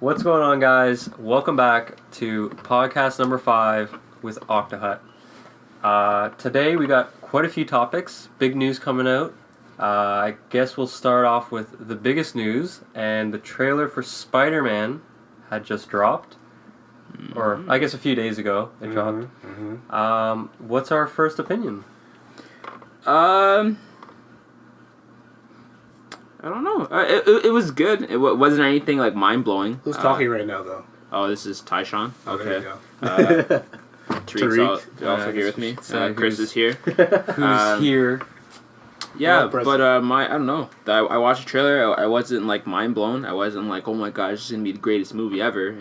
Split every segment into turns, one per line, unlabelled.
What's going on, guys? Welcome back to podcast number 5 with OctoHut. Today we got quite a few topics, big news coming out. I guess we'll start off with the biggest news, and the trailer for Spiderman had just dropped. Or I guess a few days ago it dropped. What's our first opinion?
I don't know. It was good. It wasn't anything like mind blowing.
Who's talking right now, though?
Oh, this is Tyshawn.
Oh,
Okay.
there you go.
Tariq's also here with me. Chris is here.
Who's here?
Yeah, but I don't know. I watched the trailer. I wasn't like mind blown. I wasn't like, oh my gosh, this is gonna be the greatest movie ever.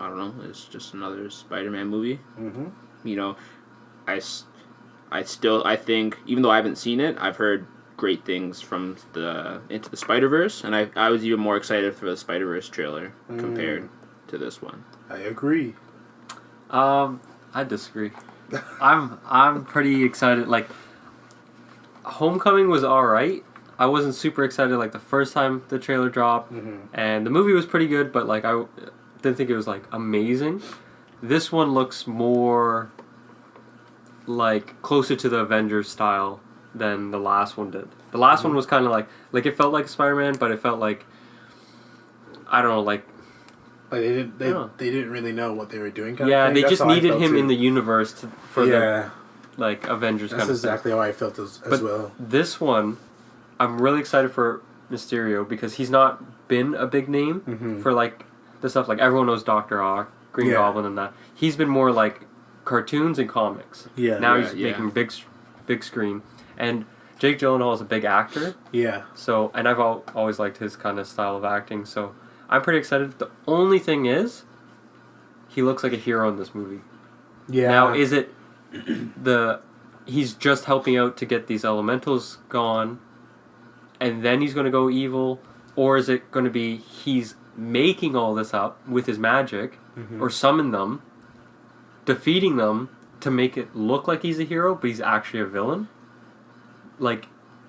I don't know. It's just another Spider-Man movie.
Mm-hmm.
You know, I think, even though I haven't seen it, I've heard great things from the Into the Spider-Verse, and I was even more excited for the Spider-Verse trailer compared to this one.
I agree.
I disagree. I'm pretty excited. Like, Homecoming was alright. I wasn't super excited like the first time the trailer dropped, and the movie was pretty good, but like I didn't think it was like amazing. This one looks more like closer to the Avengers style than the last one did. The last one was kind of like it felt like Spider-Man, but it felt like, I don't know, like
they didn't really know what they were doing.
They just needed him in the universe for the like Avengers.
That's
kind of
exactly how I felt as well.
This one, I'm really excited for Mysterio because he's not been a big name for like the stuff like everyone knows Dr. Ock, Green Goblin, and that. He's been more like cartoons and comics. Yeah. Now he's making big screen. And Jake Gyllenhaal is a big actor. Yeah. So, and I've always liked his kind of style of acting. So, I'm pretty excited. The only thing is, he looks like a hero in this movie. Yeah. Now, is it he's just helping out to get these elementals gone, and then he's going to go evil, or is it going to be he's making all this up with his magic, or summon them, defeating them to make it look like he's a hero, but he's actually a villain? Like,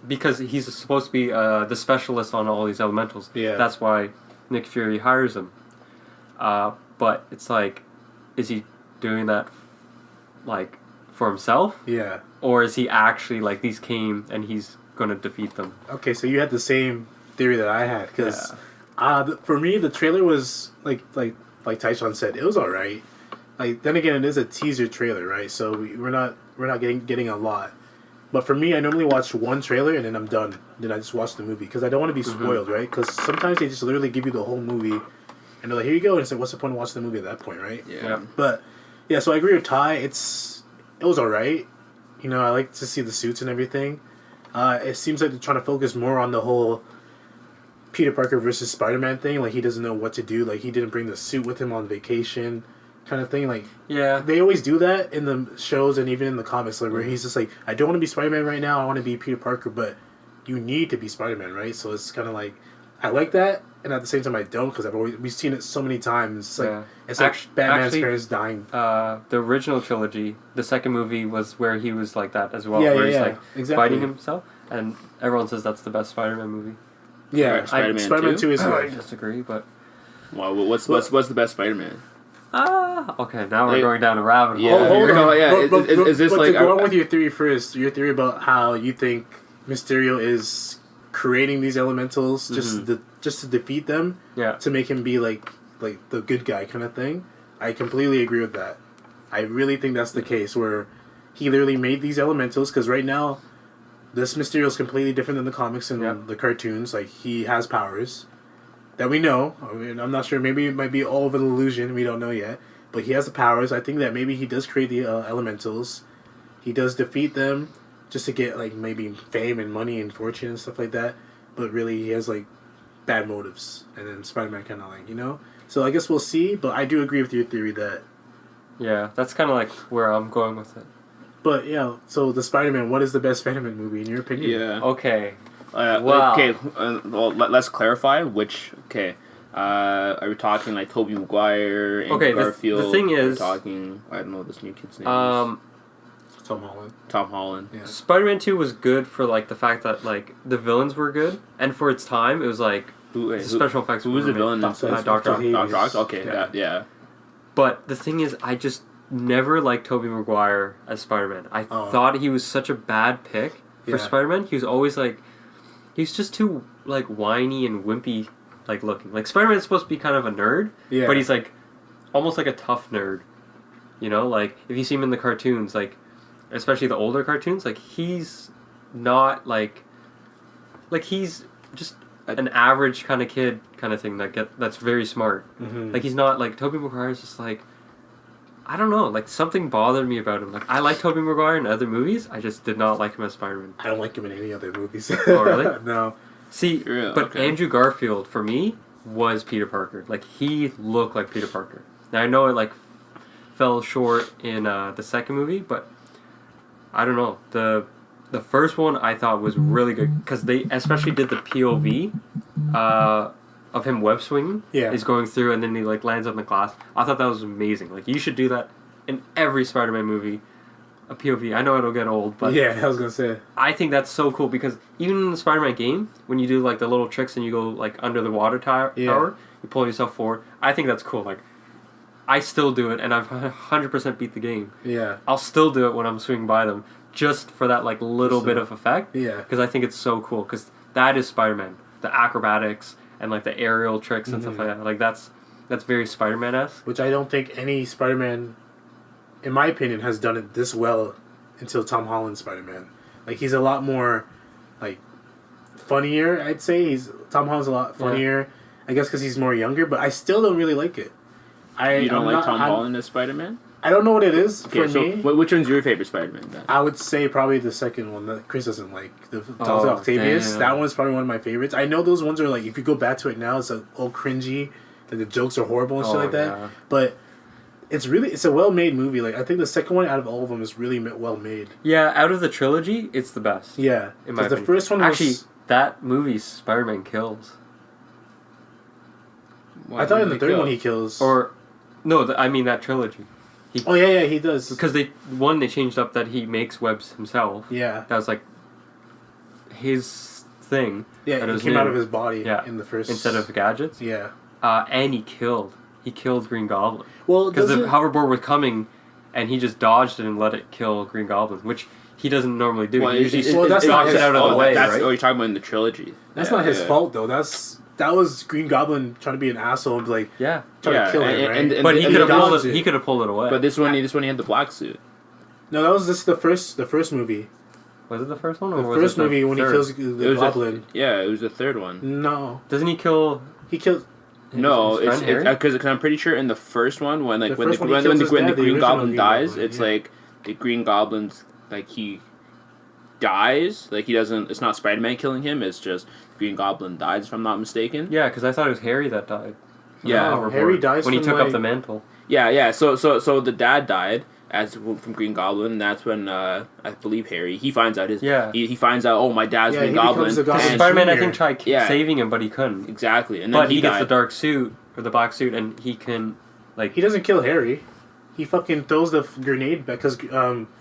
because he's supposed to be the specialist on all these elementals. Yeah. That's why Nick Fury hires him. But it's like, is he doing that, like, for himself? Yeah. Or is he actually, like, these came and he's going to defeat them?
Okay, so you had the same theory that I had. Because for me, the trailer was, like Tyshawn said, it was alright. Like, then again, it is a teaser trailer, right? So we're not getting a lot. But for me, I normally watch one trailer and then I'm done. Then I just watch the movie because I don't want to be spoiled, right? Because sometimes they just literally give you the whole movie and they're like, here you go. And it's like, what's the point of watching the movie at that point, right? Yeah. But, yeah, so I agree with Ty. It was alright. You know, I like to see the suits and everything. It seems like they're trying to focus more on the whole Peter Parker versus Spider-Man thing. Like, he doesn't know what to do. Like, he didn't bring the suit with him on vacation. Kind of thing, like they always do that in the shows and even in the comics, like where he's just like, I don't want to be Spider-Man right now. I want to be Peter Parker, but you need to be Spider-Man, right? So it's kind of like I like that, and at the same time I don't because we've seen it so many times. It's like Batman's parents dying.
The original trilogy, the second movie was where he was like that as well, where he's like fighting himself, and everyone says that's the best Spider-Man movie.
Yeah, Spider-Man 2 is.
I disagree, but
what's the best Spider-Man?
Okay, now we're going down a rabbit hole.
Yeah, hold on. Is this like... Go on with your theory first. Your theory about how you think Mysterio is creating these elementals just to defeat them, to make him be like the good guy kind of thing. I completely agree with that. I really think that's the case, where he literally made these elementals, because right now, this Mysterio is completely different than the comics and the cartoons. Like, he has powers that we know. I mean, I'm not sure. Maybe it might be all of an illusion. We don't know yet. But he has the powers. I think that maybe he does create the elementals. He does defeat them just to get, like, maybe fame and money and fortune and stuff like that. But really, he has, like, bad motives. And then Spider-Man kind of, like, you know? So I guess we'll see. But I do agree with your theory that...
Yeah, that's kind of, like, where I'm going with it.
But, yeah, so the Spider-Man, what is the best Spider-Man movie in your opinion?
Yeah. Okay.
Wow. Okay, well, let's clarify which... Okay. Are we talking like Tobey Maguire and Garfield?
The thing is...
I don't know what this new kid's name is. Tom Holland.
Yeah. Spider-Man 2 was good for like the fact that like the villains were good, and for its time it was like Special effects.
Who was the villain?
Dr.
Doctor.
Okay,
Yeah.
yeah.
But the thing is, I just never liked Tobey Maguire as Spider-Man. I thought he was such a bad pick for Spider-Man. He was always like, he's just too like whiny and wimpy like looking. Like Spider-Man is supposed to be kind of a nerd, but he's like almost like a tough nerd. You know, like if you see him in the cartoons, like especially the older cartoons, like he's not like he's just an average kind of kid kind of thing that's very smart.
Mm-hmm.
Like he's not like Tobey Maguire's just like, I don't know, like something bothered me about him. Like I like Tobey Maguire in other movies, I just did not like him as Spider-Man.
I don't like him in any other movies.
Oh really?
No.
See, but Andrew Garfield for me was Peter Parker. Like he looked like Peter Parker. Now I know it like fell short in the second movie, but I don't know, the first one I thought was really good because they especially did the POV of him web swinging.
Yeah.
He's going through and then he like lands on the glass. I thought that was amazing. Like you should do that in every Spider-Man movie. A POV. I know it'll get old, but
yeah, I was gonna say. I
think that's so cool because even in the Spider-Man game, when you do like the little tricks and you go like under the water tower, you pull yourself forward. I think that's cool. Like I still do it, and I've 100% beat the game.
Yeah.
I'll still do it when I'm swinging by them, just for that like little bit of effect.
Yeah.
Because I think it's so cool. Because that is Spider-Man. The acrobatics and like the aerial tricks and stuff like that. Like that's very Spider-Man-esque.
Which I don't think any Spider-Man, in my opinion, has done it this well until Tom Holland's Spider-Man. Like he's a lot more, like, funnier. I'd say Tom Holland's a lot funnier. I guess because he's more younger, but I still don't really like it.
You don't like Tom Holland as Spider-Man?
I don't know what it is for me.
Which one's your favorite Spider-Man then?
I would say probably the second one that Chris doesn't like. The Octavius.
Damn.
That one's probably one of my favorites. I know those ones are like, if you go back to it now, it's like all cringy. Like the jokes are horrible and shit like that.
Yeah.
But it's a well-made movie. Like I think the second one out of all of them is really well made.
Yeah, out of the trilogy, it's the best.
Yeah.
In my opinion.
The first one was...
Actually, that movie, Spider-Man kills.
I thought in the third one he kills.
Or... No, I mean that trilogy.
He does.
Because they changed up that he makes webs himself.
Yeah.
That was like his thing.
Yeah, it came out of his body in the first...
Instead of gadgets.
Yeah.
And he killed Green Goblin.
Well,
because the hoverboard was coming and he just dodged it and let it kill Green Goblin, which he doesn't normally do. He usually
that's
knocks it out of the way, right?
Oh, you're talking about in the trilogy.
That's not his fault, though. That was Green Goblin trying to be an asshole and be like, trying to kill him, right?
But he could have pulled it away.
But this one he had the black suit.
No, that was the first movie.
Was it the first one? Or
the
was
first
it
movie when
third?
he kills the Goblin.
It was the third one.
No.
Doesn't he kill...
He kills...
No, it's because I'm pretty sure in the first one when the Green Goblin dies, it's like the Green Goblin's like he dies, like he doesn't. It's not Spider-Man killing him. It's just Green Goblin dies, if I'm not mistaken.
Yeah, because I thought it was Harry that died.
Yeah,
Harry dies
when he took up the mantle.
Yeah. So the dad died from Green Goblin. And that's when I believe Harry he finds out he finds out, oh, my dad's Green Goblin.
Spider-Man I think tried saving him, but he couldn't.
Exactly, and then
but he gets the dark suit or the black suit, and he can
he doesn't kill Harry. He fucking throws the grenade back because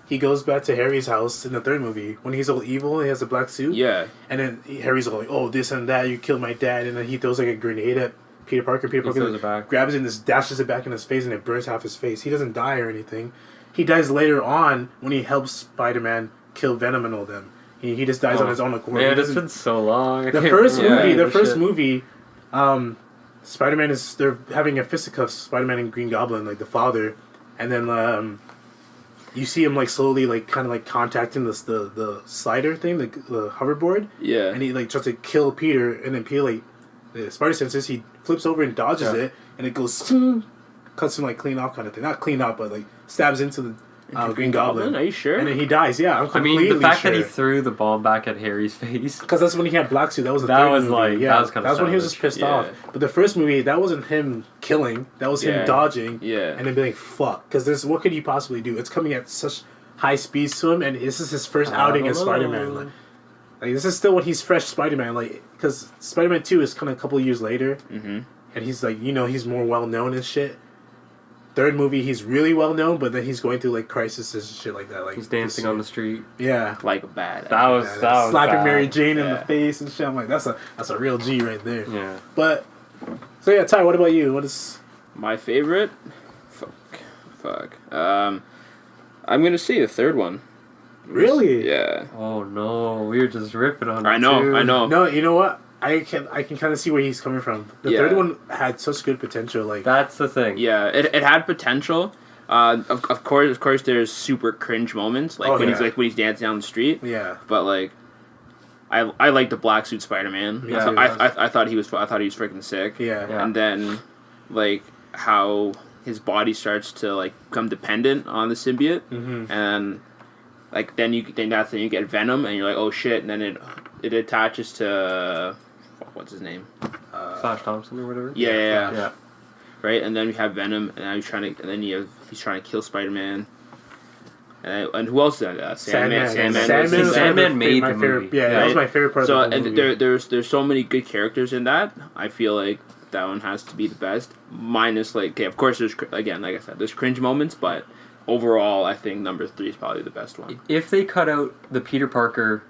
he goes back to Harry's house in the third movie when he's all evil. He has a black suit.
Yeah,
and then Harry's all like, "Oh, this and that. You killed my dad," and then he throws like a grenade at Peter Parker. Peter Parker grabs it and just dashes it back in his face, and it burns half his face. He doesn't die or anything. He dies later on when he helps Spider-Man kill Venom and all them. He just dies on his own accord.
Man, it's been so long.
The first movie, Spider-Man they're having a fisticuffs, Spider-Man and Green Goblin, like the father, and then you see him like slowly like kind of like contacting the slider thing, the hoverboard.
Yeah.
And he like tries to kill Peter, and then Peter like the spider senses, he flips over and dodges it, and it goes cuts him like clean off kind of thing. Not clean off, but like stabs into the Green Goblin.
Are you sure?
And then he dies. Yeah, I'm completely
the fact
sure.
that he threw the bomb back at Harry's face,
because that's when he had black suit. That was the third movie.
That was kind of.
That's when he was just pissed off. But the first movie, that wasn't him killing. That was him dodging.
Yeah.
And then being like, "Fuck," because what could he possibly do? It's coming at such high speeds to him, and this is his first outing as Spider-Man. Like this is still when he's fresh Spider-Man. Like because Spider-Man 2 is kind of a couple years later, and he's like he's more well known and shit. third movie, he's really well known, but then he's going through like crisis and shit like that. Like
he's dancing on the street.
Yeah,
Like a bad.
That was
slapping
bad.
Mary Jane in the face and shit. I'm like, that's a real G right there.
Yeah.
But so yeah, Ty, what about you? What is
My favorite? Fuck. I'm gonna say the third one.
really?
Yeah.
Oh no, we were just ripping on.
I
it,
know.
too.
I know.
No, you know what? I can kind of see where he's coming from. The
Yeah.
third one had such good potential. Like
That's the thing.
Yeah, it had potential. Of course, there's super cringe moments like
Oh,
when
yeah.
he's dancing down the street.
yeah,
But like, I like the black suit Spider-Man.
Me
I,
too.
I thought he was freaking sick.
yeah,
Yeah.
And then, like how his body starts to like become dependent on the symbiote, and like then you get Venom, and you're like, oh shit, and then it attaches to what's his name?
Flash Thompson or whatever.
Yeah.
Yeah.
Right, and then we have Venom, and now he's trying to kill Spider-Man. And who else did that? Sandman.
Sandman made
my
the
favorite.
movie.
Yeah, that was my favorite part
So
of the whole
and
movie.
there's so many good characters in that. I feel like that one has to be the best. Minus like, okay, of course there's again, like I said, there's cringe moments, but overall I think number 3 is probably the best one.
If they cut out the Peter Parker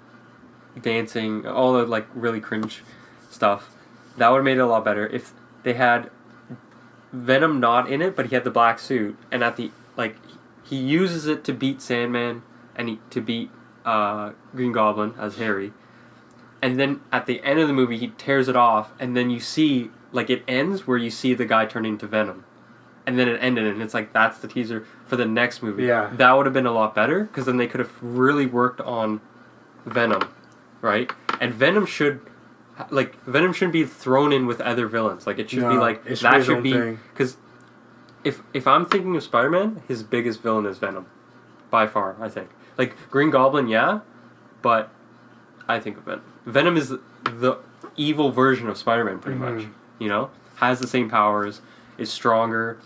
dancing, all the like really cringe stuff, that would have made it a lot better. If they had Venom not in it, but he had the black suit, and at the he uses it to beat Sandman and to beat Green Goblin as Harry, and then at the end of the movie he tears it off, and then you see like it ends where you see the guy turn into Venom, and then it ended, and it's like that's the teaser for the next movie.
Yeah.
That would have been a lot better because then they could have really worked on Venom, right? And Venom shouldn't be thrown in with other villains. Like it should be like
it should
that
be his
should
own
be
thing.
because if I'm thinking of Spider-Man, his biggest villain is Venom, by far. I think like Green Goblin, yeah, but I think of Venom. Venom is the evil version of Spider-Man, pretty much. You know, has the same powers, is stronger.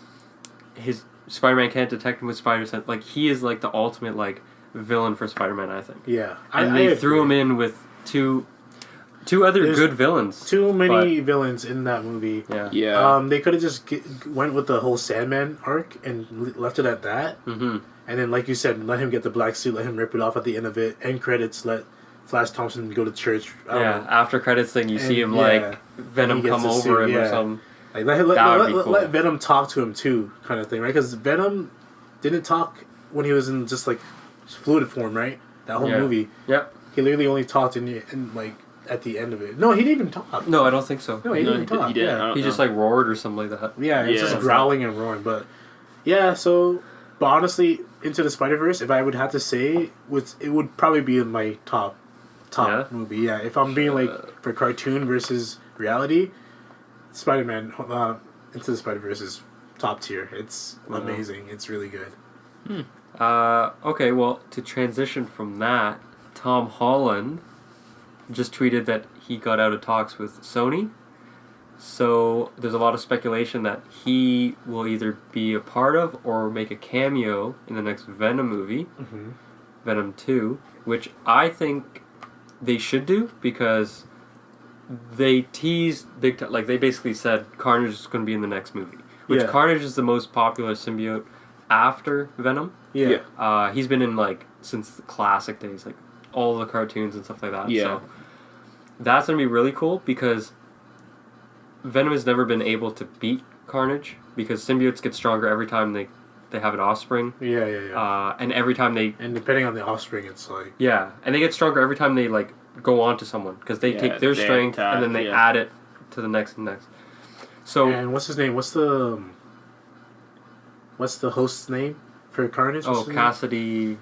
His Spider-Man can't detect him with spider sense. Like he is like the ultimate like villain for Spider-Man, I think.
Yeah,
And
I
they threw him
agree.
in with two other
There's
good villains.
Too many villains in that movie.
Yeah.
Yeah.
They could have just went with the whole Sandman arc and left it at that.
Mm-hmm.
And then, like you said, let him get the black suit, let him rip it off at the end of it. End credits, let Flash Thompson go to church. I don't know.
After credits thing, you
And,
see him
yeah,
like Venom
he gets
come
the
over
suit,
him or
yeah.
something.
Like
That would be cool.
let Venom talk to him too, kind of thing, right? Because Venom didn't talk when he was in just like fluid form, right? That whole
Yeah.
movie,
Yep.
he literally only talked in like at the end of it. No, he didn't even talk.
No, I don't think so.
No, he didn't talk.
he didn't.
Yeah.
He just like roared or something like that.
Yeah, it's
Yeah.
just growling and roaring. But yeah, but honestly, Into the Spider-Verse, if I would have to say, it would probably be in my top
Yeah?
movie. Yeah, if I'm being like for cartoon versus reality, Spider-Man Into the Spider-Verse is top tier. It's amazing. It's really good.
Okay, well, to transition from that, Tom Holland just tweeted that he got out of talks with Sony. So there's a lot of speculation that he will either be a part of or make a cameo in the next Venom movie, Venom 2, which I think they should do because they teased big time. Like they basically said Carnage is going to be in the next movie, which
Yeah.
Carnage is the most popular symbiote after Venom.
Yeah.
He's been in like since the classic days, like all the cartoons and stuff like that.
Yeah.
So that's gonna be really cool because Venom has never been able to beat Carnage because symbiotes get stronger every time they have an offspring.
Yeah.
And every time they
And depending on the offspring, it's like
and they get stronger every time they like go on to someone because they take their
they
strength
attack,
and then they
yeah.
add it to the next and next. So
and what's his name? What's the host's name for Carnage? What's his name?
Cassidy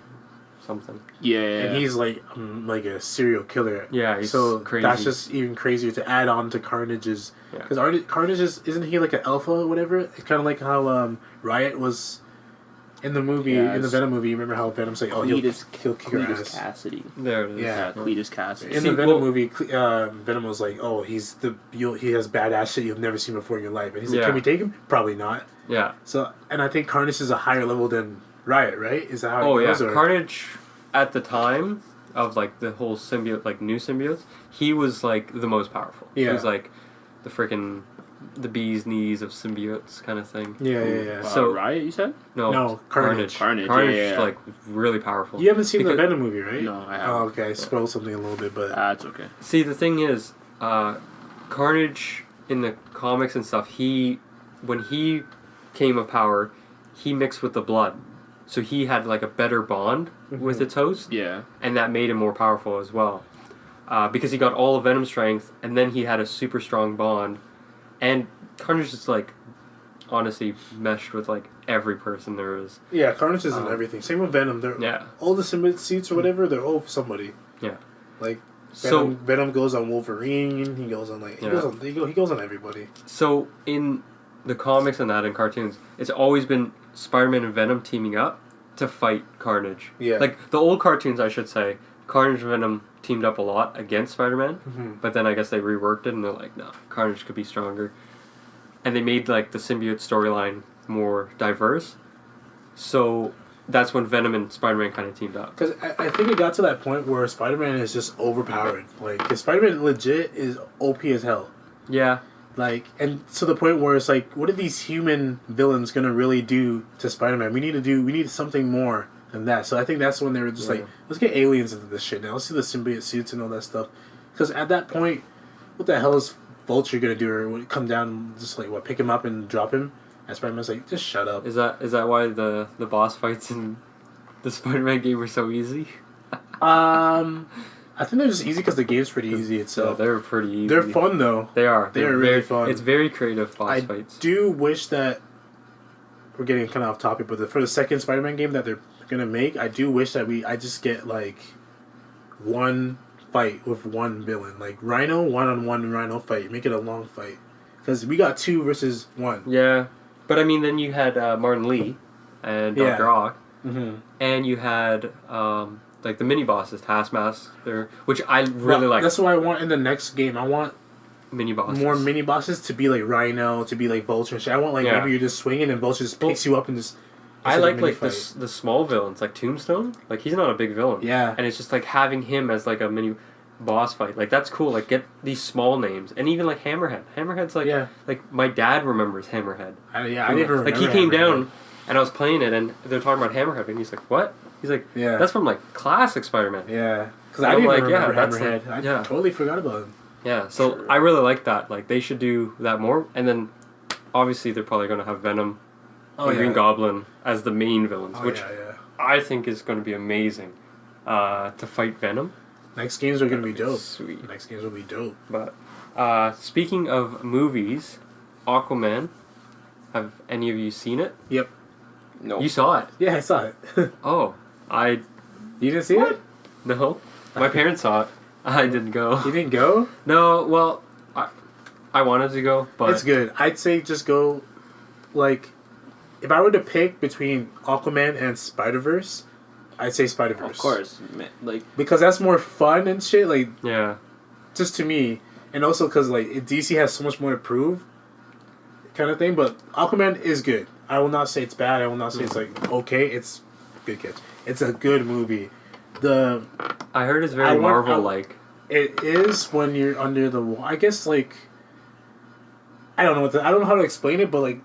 something.
Yeah.
And he's like a serial killer.
Yeah, he's
so
crazy.
that's just even crazier to add on to Carnage's.
Yeah.
Because Carnage isn't he like an alpha or whatever? It's kind of like how Riot was in the movie,
Yeah,
in the
it's-
Venom movie. Remember how Venom's like, he'll kick your
Cletus
ass.
Cassidy.
There it is.
Yeah.
Cletus Cassidy.
In
See,
the Venom
well-
movie, Venom was like, he has badass shit you've never seen before in your life. And he's like,
Yeah.
can we take him? Probably not.
Yeah.
So, and I think Carnage is a higher level than Riot, right? Is that how
Oh
it
yeah,
goes? Or?
Carnage at the time of like the whole symbiote, like new symbiotes, he was like the most powerful. He
Yeah.
was like the freaking the bee's knees of symbiotes kind of thing.
Yeah.
So
Riot, you said?
No,
Carnage,
yeah. Like really powerful.
You haven't seen the Venom movie, right?
No, I haven't.
Oh, okay. I spoiled something a little bit, but
That's okay.
See, the thing is, Carnage in the comics and stuff, when he came of power, he mixed with the blood. So he had like a better bond with its host.
Yeah.
And that made him more powerful as well. Because he got all of Venom's strength, and then he had a super strong bond. And Carnage is like, honestly, meshed with like every person there is.
yeah, Carnage is in everything. Same with Venom. They're all the symbiote suits or whatever. They're all somebody.
Yeah.
Like
So
Venom goes on Wolverine. He goes on like he goes on everybody.
So in the comics and that and cartoons, it's always been Spider-Man and Venom teaming up to fight Carnage.
Yeah.
Like the old cartoons, I should say, Carnage and Venom teamed up a lot against Spider-Man, but then I guess they reworked it and they're like, no, Carnage could be stronger. And they made like the symbiote storyline more diverse. So that's when Venom and Spider-Man kind of teamed up.
Because I think it got to that point where Spider-Man is just overpowered. Like, 'cause Spider-Man legit is OP as hell.
Yeah.
Like, and to the point where it's like, what are these human villains gonna really do to Spider-Man? We need something more than that. So I think that's when they were just like, let's get aliens into this shit now. Let's see the symbiote suits and all that stuff. Because at that point, what the hell is Vulture gonna do? Or would it come down and just like, what, pick him up and drop him? And Spider-Man's like, just shut up.
Is that why the boss fights in the Spider-Man game were so easy?
I think they're just easy because the game's pretty easy itself.
Yeah, they're pretty easy.
They're fun though.
They are.
They're really fun.
It's very creative boss fights.
I do wish that we're getting kind of off topic, but for the second Spider-Man game that they're gonna make, I do wish that I just get like one fight with one villain, like Rhino, one-on-one Rhino fight. Make it a long fight because we got 2 versus 1.
Yeah, but I mean, then you had Martin Lee and Dr. Ock, and you had like the mini bosses, Taskmaster, which I really like.
That's what I want in the next game. I want
mini bosses.
More mini bosses to be like Rhino, to be like Vulture and shit. I want like maybe you're just swinging and Vulture just picks you up and just.
I like the small villains, like Tombstone. Like he's not a big villain.
Yeah.
And it's just like having him as like a mini boss fight. Like that's cool. Like get these small names, and even like Hammerhead. Hammerhead's like like my dad remembers Hammerhead.
I never remember.
Like he came down, and I was playing it, and they're talking about Hammerhead, and he's like, "What?" He's like, "That's from like classic Spider-Man."
Yeah. Because I didn't remember Hammerhead.
Like,
I totally forgot about him.
Yeah. So I really like that. Like they should do that more, and then obviously they're probably gonna have Venom. Green Goblin as the main villains, which I think is going to be amazing to fight Venom.
Next games are going to be dope.
Sweet.
Next games will be dope.
But speaking of movies, Aquaman, have any of you seen it?
Yep.
No.
You saw it?
Yeah, I saw it.
You
didn't see it?
No. My parents saw it. I didn't go.
You didn't go?
No, well, I wanted to go, but...
It's good. I'd say just go, like... If I were to pick between Aquaman and Spider-Verse, I'd say Spider-Verse.
Of course, man. Like
because that's more fun and shit. Like just to me, and also because like DC has so much more to prove, kind of thing. But Aquaman is good. I will not say it's bad. I will not say it's like okay. It's good catch. It's a good movie.
I heard it's very Marvel-like.
It is when you're under the water. I guess like I don't know how to explain it, but like.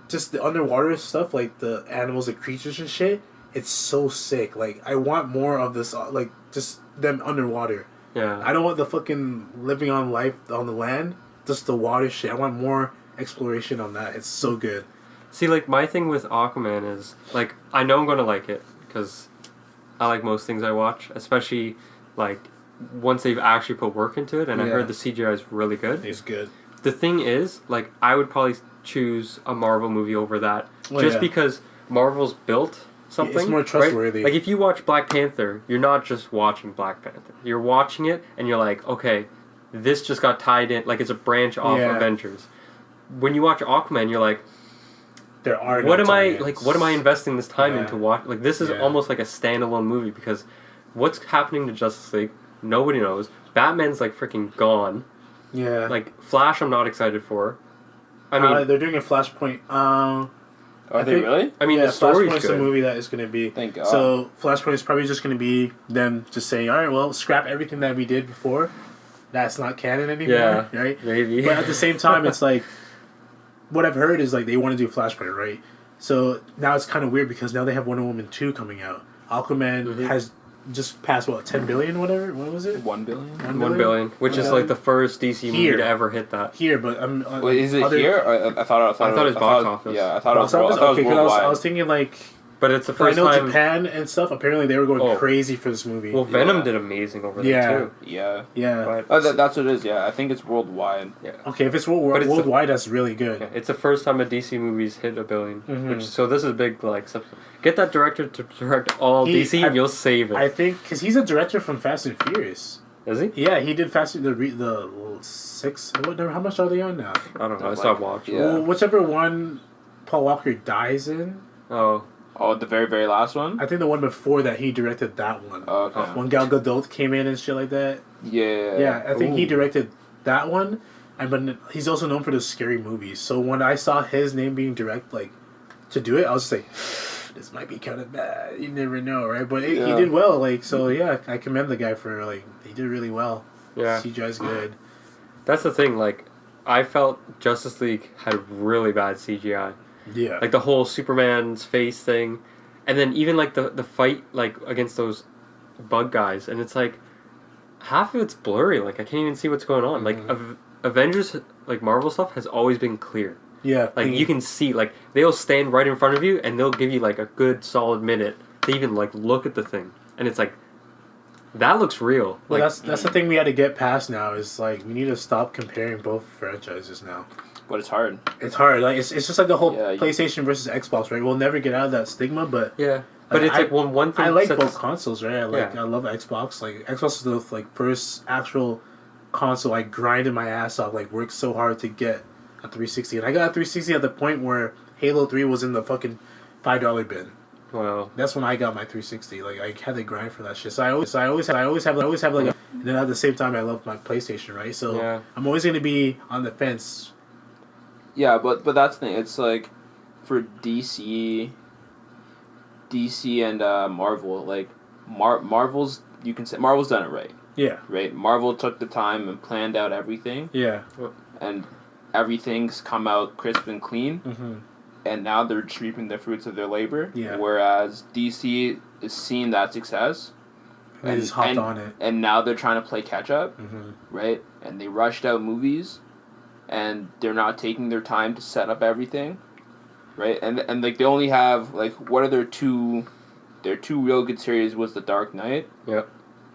Just the underwater stuff, like the animals, the creatures and shit, it's so sick. Like, I want more of this, like, just them underwater.
Yeah.
I don't want the fucking living on life on the land, just the water shit. I want more exploration on that. It's so good.
See, like, my thing with Aquaman is, like, I know I'm going to like it, because I like most things I watch, especially, like, once they've actually put work into it, and I heard the CGI is really good.
It's good.
The thing is, like, I would probably choose a Marvel movie over that, because Marvel's built something.
It's more trustworthy.
Right? Like if you watch Black Panther, you're not just watching Black Panther. You're watching it and you're like, okay, this just got tied in. Like it's a branch off Avengers. When you watch Aquaman, you're like, what am I investing this time into watch? Like this is almost like a standalone movie because what's happening to Justice League? Nobody knows. Batman's like freaking gone.
Yeah.
Like Flash, I'm not excited for. I mean,
they're doing a Flashpoint.
Are they really?
I mean, the story's good.
Flashpoint's the movie that is going to be.
Thank God.
So Flashpoint is probably just going to be them just saying, all right, well, scrap everything that we did before. That's not canon anymore, right?
Maybe.
But at the same time, it's like what I've heard is like they want to do Flashpoint, right? So now it's kind of weird because now they have Wonder Woman 2 coming out. Aquaman has just passed, what, 10 billion, whatever? What was it?
1 billion?
1 billion, which is like the first DC movie to ever hit that.
Here, but
wait, is it here? I thought it was box office. Yeah, I thought it was worldwide.
I was thinking like.
But it's the first time.
I know Japan and stuff. Apparently, they were going crazy for this movie.
Well, Venom did amazing over there too.
Yeah.
But
that's what it is. Yeah, I think it's worldwide.
Yeah. Okay, if it's worldwide, that's really good.
Yeah, it's the first time a DC movie's hit 1 billion. So this is big. Like, get that director to direct all DC, and you'll save it.
I think because he's a director from Fast and Furious.
Is he?
Yeah, he did Fast and the 6. How much are they on now?
I don't know. I stopped watching.
Yeah. Well, whichever one Paul Walker dies in.
Oh, the very, very last one?
I think the one before that, he directed that one.
Oh, okay.
When Gal Gadot came in and shit like that.
Yeah.
Yeah, I think he directed that one. But he's also known for the scary movies. So when I saw his name being to do it, I was just like, this might be kind of bad. You never know, right? But he did well. So yeah, I commend the guy for, he did really well.
Yeah.
CGI's good.
That's the thing, I felt Justice League had really bad CGI.
Yeah.
Like the whole Superman's face thing. And then even the fight against those bug guys, and it's half of it's blurry. I can't even see what's going on. Avengers Marvel stuff has always been clear.
Yeah.
You can see they'll stand right in front of you and they'll give you a good solid minute to even look at the thing. And it's that looks real.
Well, that's the thing we had to get past now is we need to stop comparing both franchises now.
But it's hard.
It's hard. It's just the whole PlayStation versus Xbox, right? We'll never get out of that stigma, but
yeah. But it's one thing.
I like both consoles, right? I love Xbox. Xbox is the first actual console I grinded my ass off. Worked so hard to get a 360, and I got a 360 at the point where Halo 3 was in the fucking $5 bin.
Wow.
That's when I got my 360. I had to grind for that shit. So I always have and then at the same time I love my PlayStation, right? So I'm always gonna be on the fence.
Yeah, but that's the thing. It's for DC and Marvel. Marvel's you can say Marvel's done it right.
Yeah.
Right. Marvel took the time and planned out everything.
Yeah.
And everything's come out crisp and clean.
Mm-hmm.
And now they're reaping the fruits of their labor.
Yeah.
Whereas DC is seeing that success.
And they just hopped on it.
And now they're trying to play catch up.
Mm-hmm.
Right. And they rushed out movies. And they're not taking their time to set up everything, right? And they only have what are their two real good series was The Dark Knight,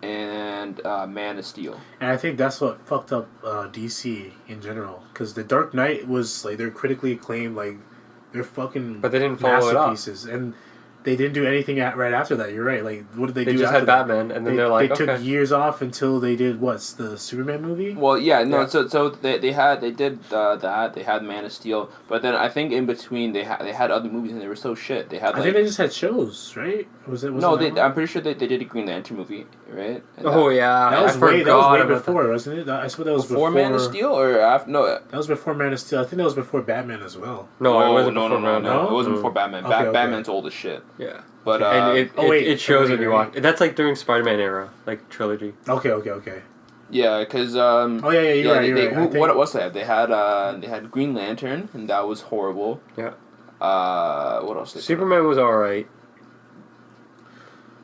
and Man of Steel.
And I think that's what fucked up DC in general, because The Dark Knight was they're critically acclaimed, they're fucking
but they didn't follow it up.
Masterpieces, and they didn't do anything right after that. You're right. What did they do?
They just had Batman, and then they
took years off until they did the Superman movie.
Well, so they did that. They had Man of Steel, but then I think in between they had other movies and they were so shit. They had
I think they just had shows, right?
I'm pretty sure they did a Green Lantern movie, right? And
that was way
before, wasn't it? I suppose that was before
Man of Steel or after. No,
that was before Man of Steel. I think that was before Batman as well.
No, it wasn't before
Batman. No, it wasn't before Batman. Batman's old as shit.
Yeah.
But
and it shows when you watch. That's during Spiderman era, trilogy.
Okay.
Yeah, because
you're right.
What was that? They had Green Lantern, and that was horrible.
Yeah.
What else?
Superman was alright.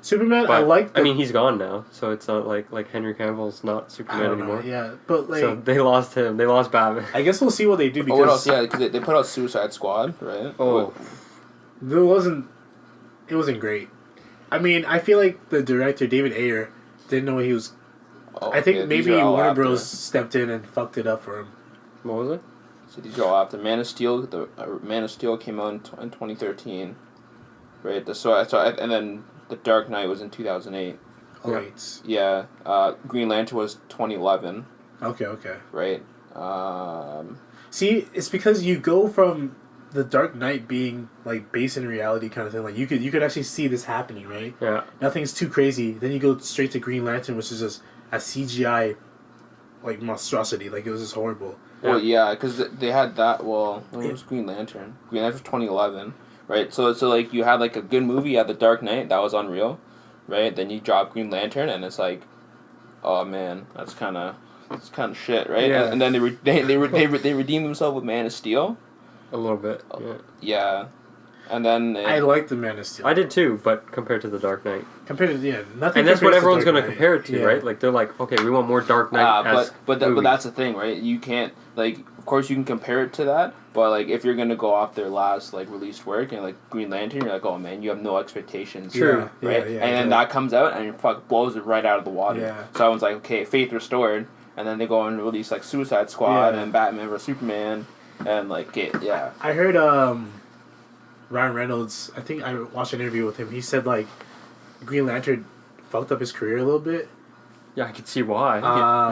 Superman,
but, I mean, he's gone now, so it's not like Henry Cavill's not Superman anymore.
Yeah, but
so they lost him. They lost Batman.
I guess we'll see what they do because.
What else? Yeah, because they put out Suicide Squad, right?
Oh,
it wasn't great. I mean, I feel like the director David Ayer didn't know he was. I think maybe Warner Bros. Stepped in and fucked it up for him.
What was it?
So these are all after Man of Steel. The Man of Steel came out in 2013, right? And then The Dark Knight was in 2008.
Oh, right.
Yeah. Green Lantern was 2011.
Okay.
Right.
See, it's because you go from The Dark Knight being based in reality kind of thing. You could actually see this happening, right?
Yeah.
Nothing's too crazy. Then you go straight to Green Lantern, which is just a CGI monstrosity. It was just horrible.
Well, yeah, because they had that. Well, when was Green Lantern? Green Lantern was 2011, right? So you had a good movie at The Dark Knight that was unreal, right? Then you drop Green Lantern and it's oh man, that's kind of shit, right?
Yeah.
And then they redeemed themselves with Man of Steel,
A little bit. Yeah.
Yeah. And then
I like the Man of Steel.
I did too, but compared to the Dark Knight.
Compared to nothing.
And that's what
compares to
everyone's
Dark
going to
Knight.
compare it to,
Yeah.
right? Like they're like, okay, we want more Dark Knight.
but that's the thing, right? You can't like, of course, you can compare it to that, but like if you're gonna go off their last like released work and like Green Lantern, you're like, oh man, you have no expectations,
True.
right?
Yeah,
and then that comes out and it blows it right out of the water.
Yeah.
So everyone's like, okay, faith restored, and then they go and release like Suicide Squad
Yeah.
and Batman vs Superman, and like yeah.
I heard Ryan Reynolds. I think I watched an interview with him. He said like Green Lantern fucked up his career a little bit.
Yeah, I could see why.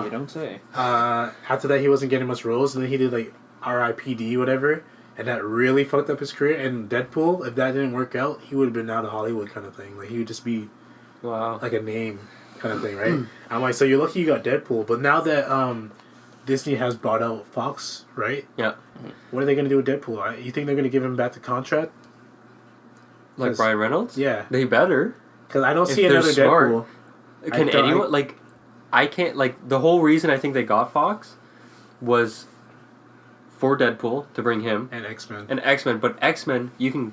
You don't say.
After that, he wasn't getting much roles, and then he did like R.I.P.D. whatever, and that really fucked up his career. And Deadpool, if that didn't work out, he would have been out of Hollywood kind of thing. Like he would just be
Wow.
like a name kind of thing, right? I'm like, so you're lucky you got Deadpool, but now that Disney has bought out Fox, right?
Yeah.
What are they gonna do with Deadpool? You think they're gonna give him back the contract?
Like Ryan Reynolds?
Yeah,
They better.
because I don't
If
see
they're
another
smart.
Deadpool.
Can anyone like? I can't like the whole reason I think they got Fox was for Deadpool to bring him
And X-Men.
and X-Men, but X-Men you can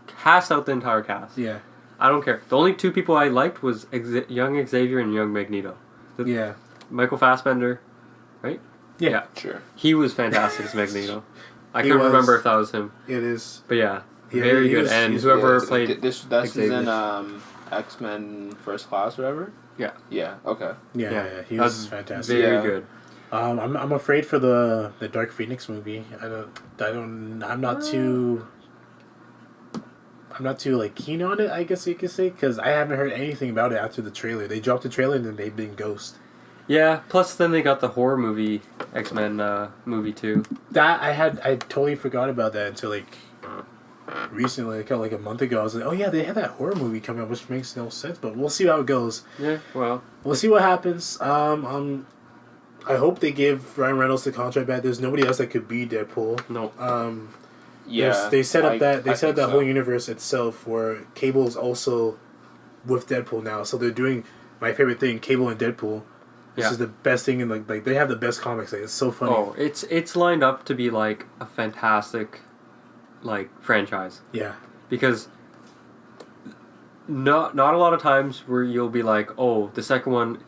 cast out the entire cast.
Yeah,
I don't care. The only two people I liked was young Xavier and young Magneto.
yeah,
Michael Fassbender, right?
Yeah.
Sure.
He was fantastic as Magneto. I
He
couldn't
was.
remember if that was him,
it is.
but yeah,
Yeah,
very
he
good.
was-
And
he's-
whoever
Yeah,
played
this
Xavier.
is in X-Men First Class, whatever.
Yeah.
Yeah. Okay.
Yeah, he
that
was fantastic.
Very
Yeah.
good.
I'm afraid for the Dark Phoenix movie. I'm not too like keen on it, I guess you could say, because I haven't heard anything about it after the trailer. They dropped the trailer and then they've been ghost.
Yeah. Plus, then they got the horror movie X-Men movie too.
That I totally forgot about that until like recently, like a month ago. I was like, oh yeah, they have that horror movie coming up, which makes no sense, but we'll see how it goes.
Yeah. Well.
We'll see what happens. I hope they give Ryan Reynolds the contract back. There's nobody else that could be Deadpool.
No.
Yeah.
They set up
I
that
think so.
whole universe itself where Cable's also with Deadpool now. So they're doing my favorite thing, Cable and Deadpool. This is the best thing in like they have the best comics. Like, it's so funny.
Oh, it's lined up to be like a fantastic, like franchise.
Yeah.
Because not a lot of times where you'll be like, oh, the second one.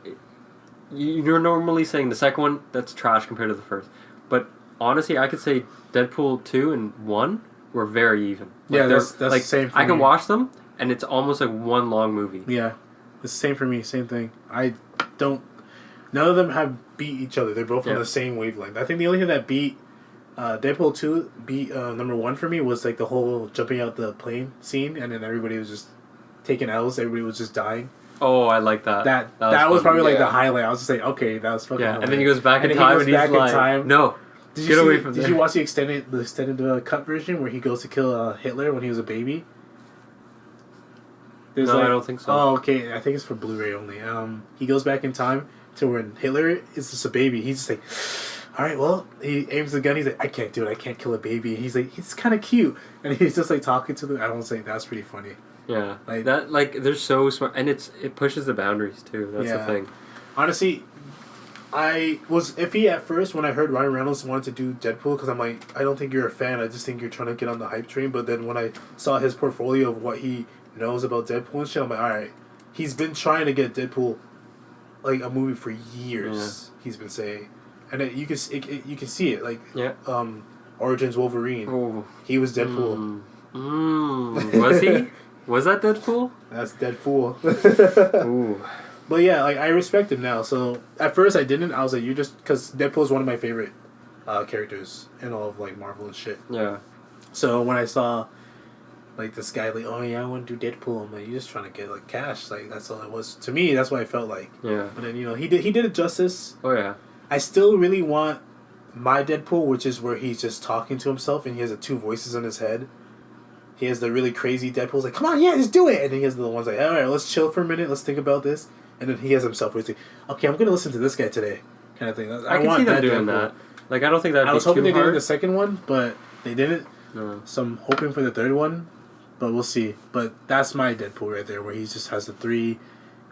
You're normally saying the second one that's trash compared to the first, but honestly, I could say Deadpool 2 and 1 were very even. Like,
Yeah, that's
like,
the same for
I can
me.
watch them, and it's almost like one long movie.
Yeah. It's the same for me. Same thing. None of them have beat each other. They're both on the same wavelength. I think the only thing that beat Deadpool 2 beat number 1 for me was like the whole jumping out the plane scene, and then everybody was just taking L's. Everybody was just dying.
Oh, I like that.
That was probably like
Yeah.
the highlight. I was just like, okay, that was fucking.
Yeah,
hilarious.
and then he goes back in
And then
time,
he goes
and he's
back in
like,
time.
"No,
Did
get away from
Did
there."
you watch the extended cut version where he goes to kill Hitler when he was a baby? There's
No, I don't think so.
Oh, okay. I think it's for Blu-ray only. He goes back in time to when Hitler is just a baby. He's just like, all right, well, he aims the gun. He's like, I can't do it. I can't kill a baby. And he's like, he's kind of cute, and he's just like talking to them. I don't say that's pretty funny.
Yeah,
Like-
that. Like they're so smart, and it pushes the boundaries too. That's the thing.
Honestly, I was iffy at first when I heard Ryan Reynolds wanted to do Deadpool because I'm like, I don't think you're a fan. I just think you're trying to get on the hype train. But then when I saw his portfolio of what he knows about Deadpool and shit, I'm like, all right, he's been trying to get Deadpool like a movie for years. He's been saying, and you can see it like Origins Wolverine.
Oh,
He was Deadpool.
Was he? Was that Deadpool?
That's Deadpool.
Ooh.
But yeah, like I respect him now. So at first I didn't. I was like, you just because Deadpool is one of my favorite characters in all of like Marvel and shit.
Yeah.
So when I saw like this guy like, oh yeah, I want to do Deadpool, I'm like, you're just trying to get like cash. Like that's all it was to me. That's what I felt like.
Yeah.
But then he did it justice.
Oh yeah.
I still really want my Deadpool, which is where he's just talking to himself and he has the two voices in his head. He has the really crazy Deadpool's like, come on, yeah, just do it. And then he has the ones like, all right, let's chill for a minute, let's think about this. And then he has himself where he's like, okay, I'm gonna listen to this guy today, kind of thing.
I can see them doing that. Like I don't think that'd
I
be
was hoping
too
they did
hard.
the second one, but they didn't.
No.
So I'm hoping for the third one, but we'll see. But that's my Deadpool right there, where he just has the three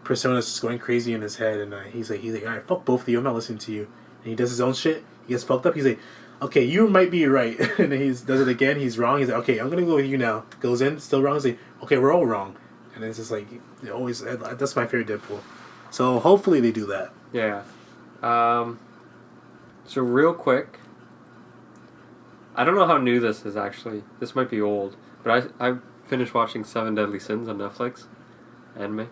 personas just going crazy in his head, and he's like, all right, fuck both of you, I'm not listening to you. And he does his own shit. He gets fucked up. He's like, okay, you might be right. And then he does it again, he's wrong. He's like, okay, I'm going to go with you now. Goes in, still wrong. He's like, okay, we're all wrong. And it's just like, always, that's my favorite Deadpool. So hopefully they do that.
Yeah. So real quick, I don't know how new this is actually. This might be old, but I finished watching 7 Deadly Sins on Netflix. Anime.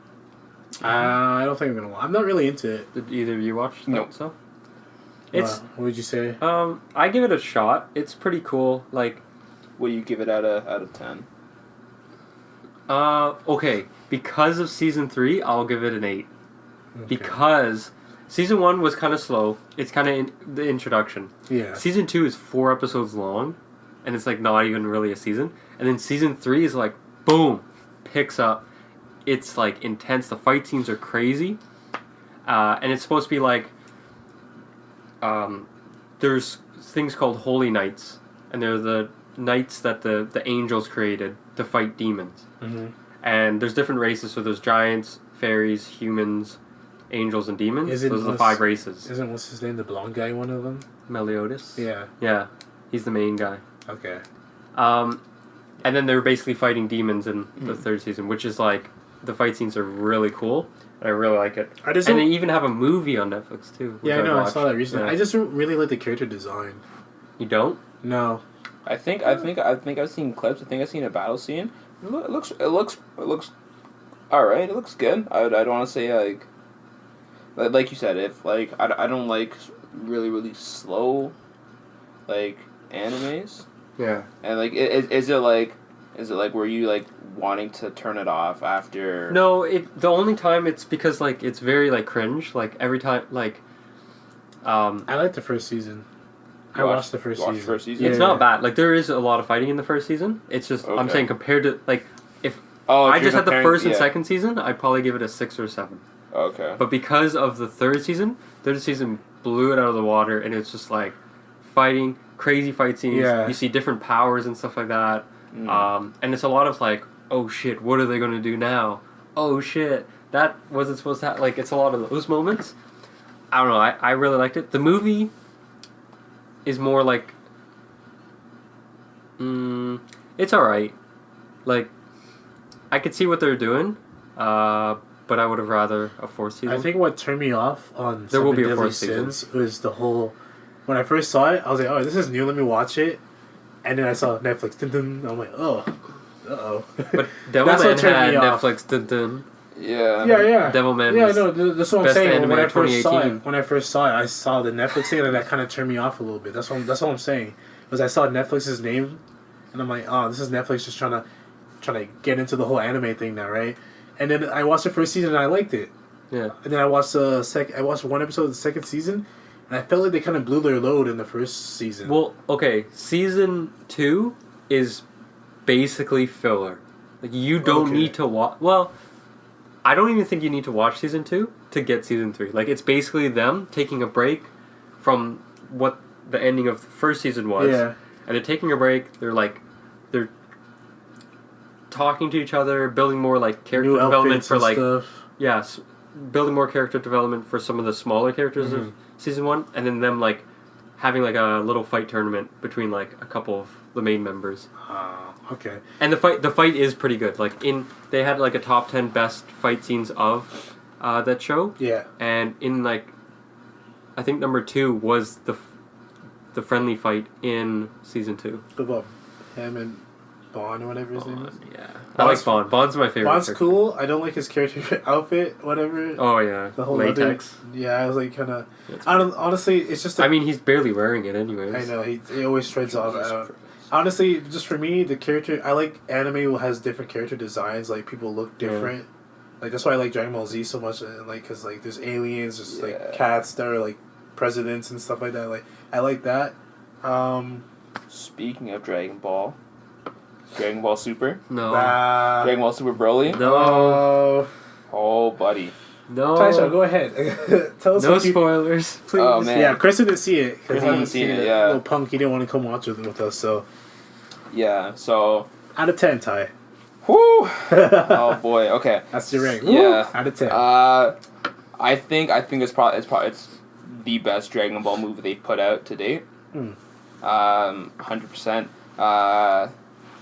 I don't think I'm gonna. I'm not really into it.
Did either of you watch
Nope.
that stuff? It's
what would you say?
I give it a shot. It's pretty cool. Like,
What do you give it out of 10?
okay, because of season 3, I'll give it an 8.
Okay.
Because season 1 was kind of slow. It's kind of the introduction.
Yeah.
Season 2 is 4 episodes long, and it's like not even really a season. And then season 3 is like, boom, picks up. It's like intense. The fight scenes are crazy, and it's supposed to be like, there's things called holy knights, and they're the knights that the angels created to fight demons.
Mm-hmm.
And there's different races. So there's giants, fairies, humans, angels, and demons. Those are the 5 races.
Isn't what's his name, the blonde guy, one of them?
Meliodas.
Yeah.
Yeah, he's the main guy.
Okay.
And then they're basically fighting demons in the 3rd season, which is like, the fight scenes are really cool, and I really like it.
I just
and they
don't-
even have a movie on Netflix too. which
Yeah, I know. I
watched.
saw that recently.
Yeah.
I just don't really like the character design.
You don't?
No.
I think I've seen clips. I think I've seen a battle scene. It looks all right. It looks good. I don't want to say like you said, if like I don't like really slow like animes.
Yeah.
And like is it like were you like wanting to turn it off after?
No, the only time it's because like it's very like cringe. Like every time like,
I like the first season. I watched the first season.
it's not bad. Like there is a lot of fighting in the first season. It's just I'm
Okay.
saying compared to like if
Oh,
I
if
just
you're
had the
comparing-
first and
yeah.
second season, I'd probably give it a 6 or 7.
Okay.
But because of the third season blew it out of the water, and it's just like fighting, crazy fight scenes.
Yeah.
You see different powers and stuff like that. And it's a lot of like, oh shit, what are they going to do now? Oh shit, that wasn't supposed to happen. Like, it's a lot of those moments. I don't know, I really liked it. The movie is more like, it's alright. Like, I could see what they're doing, but I would have rather a 4th season.
I think what turned me off on
There will be a
7 Deadly
4th season.
Sins was the whole. When I first saw it, I was like, "Oh, this is new. Let me watch it." And then I saw Netflix. Dun, dun, I'm like, "Oh, uh-oh."
But
That's what
Devilman
turned
had
me off.
Netflix. Dun, dun.
Yeah.
Yeah.
Devilman
Yeah,
was
no, that's what I'm
best
saying.
anime
When I
of
first saw
2018.
it, I saw the Netflix thing, and that kind of turned me off a little bit. That's what I'm saying. Was I saw Netflix's name, and I'm like, "Oh, this is Netflix just trying to get into the whole anime thing now, right?" And then I watched the first season, and I liked it.
Yeah.
And then I watched I watched one episode of the second season, and I felt like they kind of blew their load in the first season.
Well, okay, season 2 is basically filler. Like, you don't
Okay.
need to watch. Well, I don't even think you need to watch season 2 to get season 3. Like, it's basically them taking a break from what the ending of the first season was.
Yeah.
And they're taking a break. They're talking to each other, building more like character
New
development
outfits
for
and
like
stuff.
building more character development for some of the smaller characters of season 1, and then them like having like a little fight tournament between like a couple of the main members.
Okay.
And the fight is pretty good. Like they had like a top 10 best fight scenes of that show.
Yeah.
And in like, I think number 2 was the friendly fight in season 2.
What about him and Bond or whatever his name is?
Yeah, I like Bond. Bond's my favorite.
Bond's
character.
cool. I don't like his character outfit, whatever.
Oh yeah,
The whole
latex.
Yeah, I was like kind of. I don't. Honestly, it's just.
I mean, he's barely wearing it anyways.
I know he always shreds off. Honestly, just for me, the character I like anime who has different character designs. Like people look different. Like that's why I like Dragon Ball Z so much. And, like because like there's aliens, there's like cats that are like presidents and stuff like that. Like I like that.
Speaking of Dragon Ball Super.
No.
Dragon Ball Super Broly.
No.
Oh, buddy.
No.
Taisha, go ahead. Tell us.
No
what you,
spoilers, please.
Oh, man.
Yeah, Chris didn't see it because
Chris hasn't seen it, yeah.
Little punk, he didn't want to come watch it with us. So
Yeah. So.
out of 10, Ty.
Whoo! Oh boy. Okay.
That's your rank.
Yeah.
Out of 10.
I think it's the best Dragon Ball movie they've put out to date. 100%.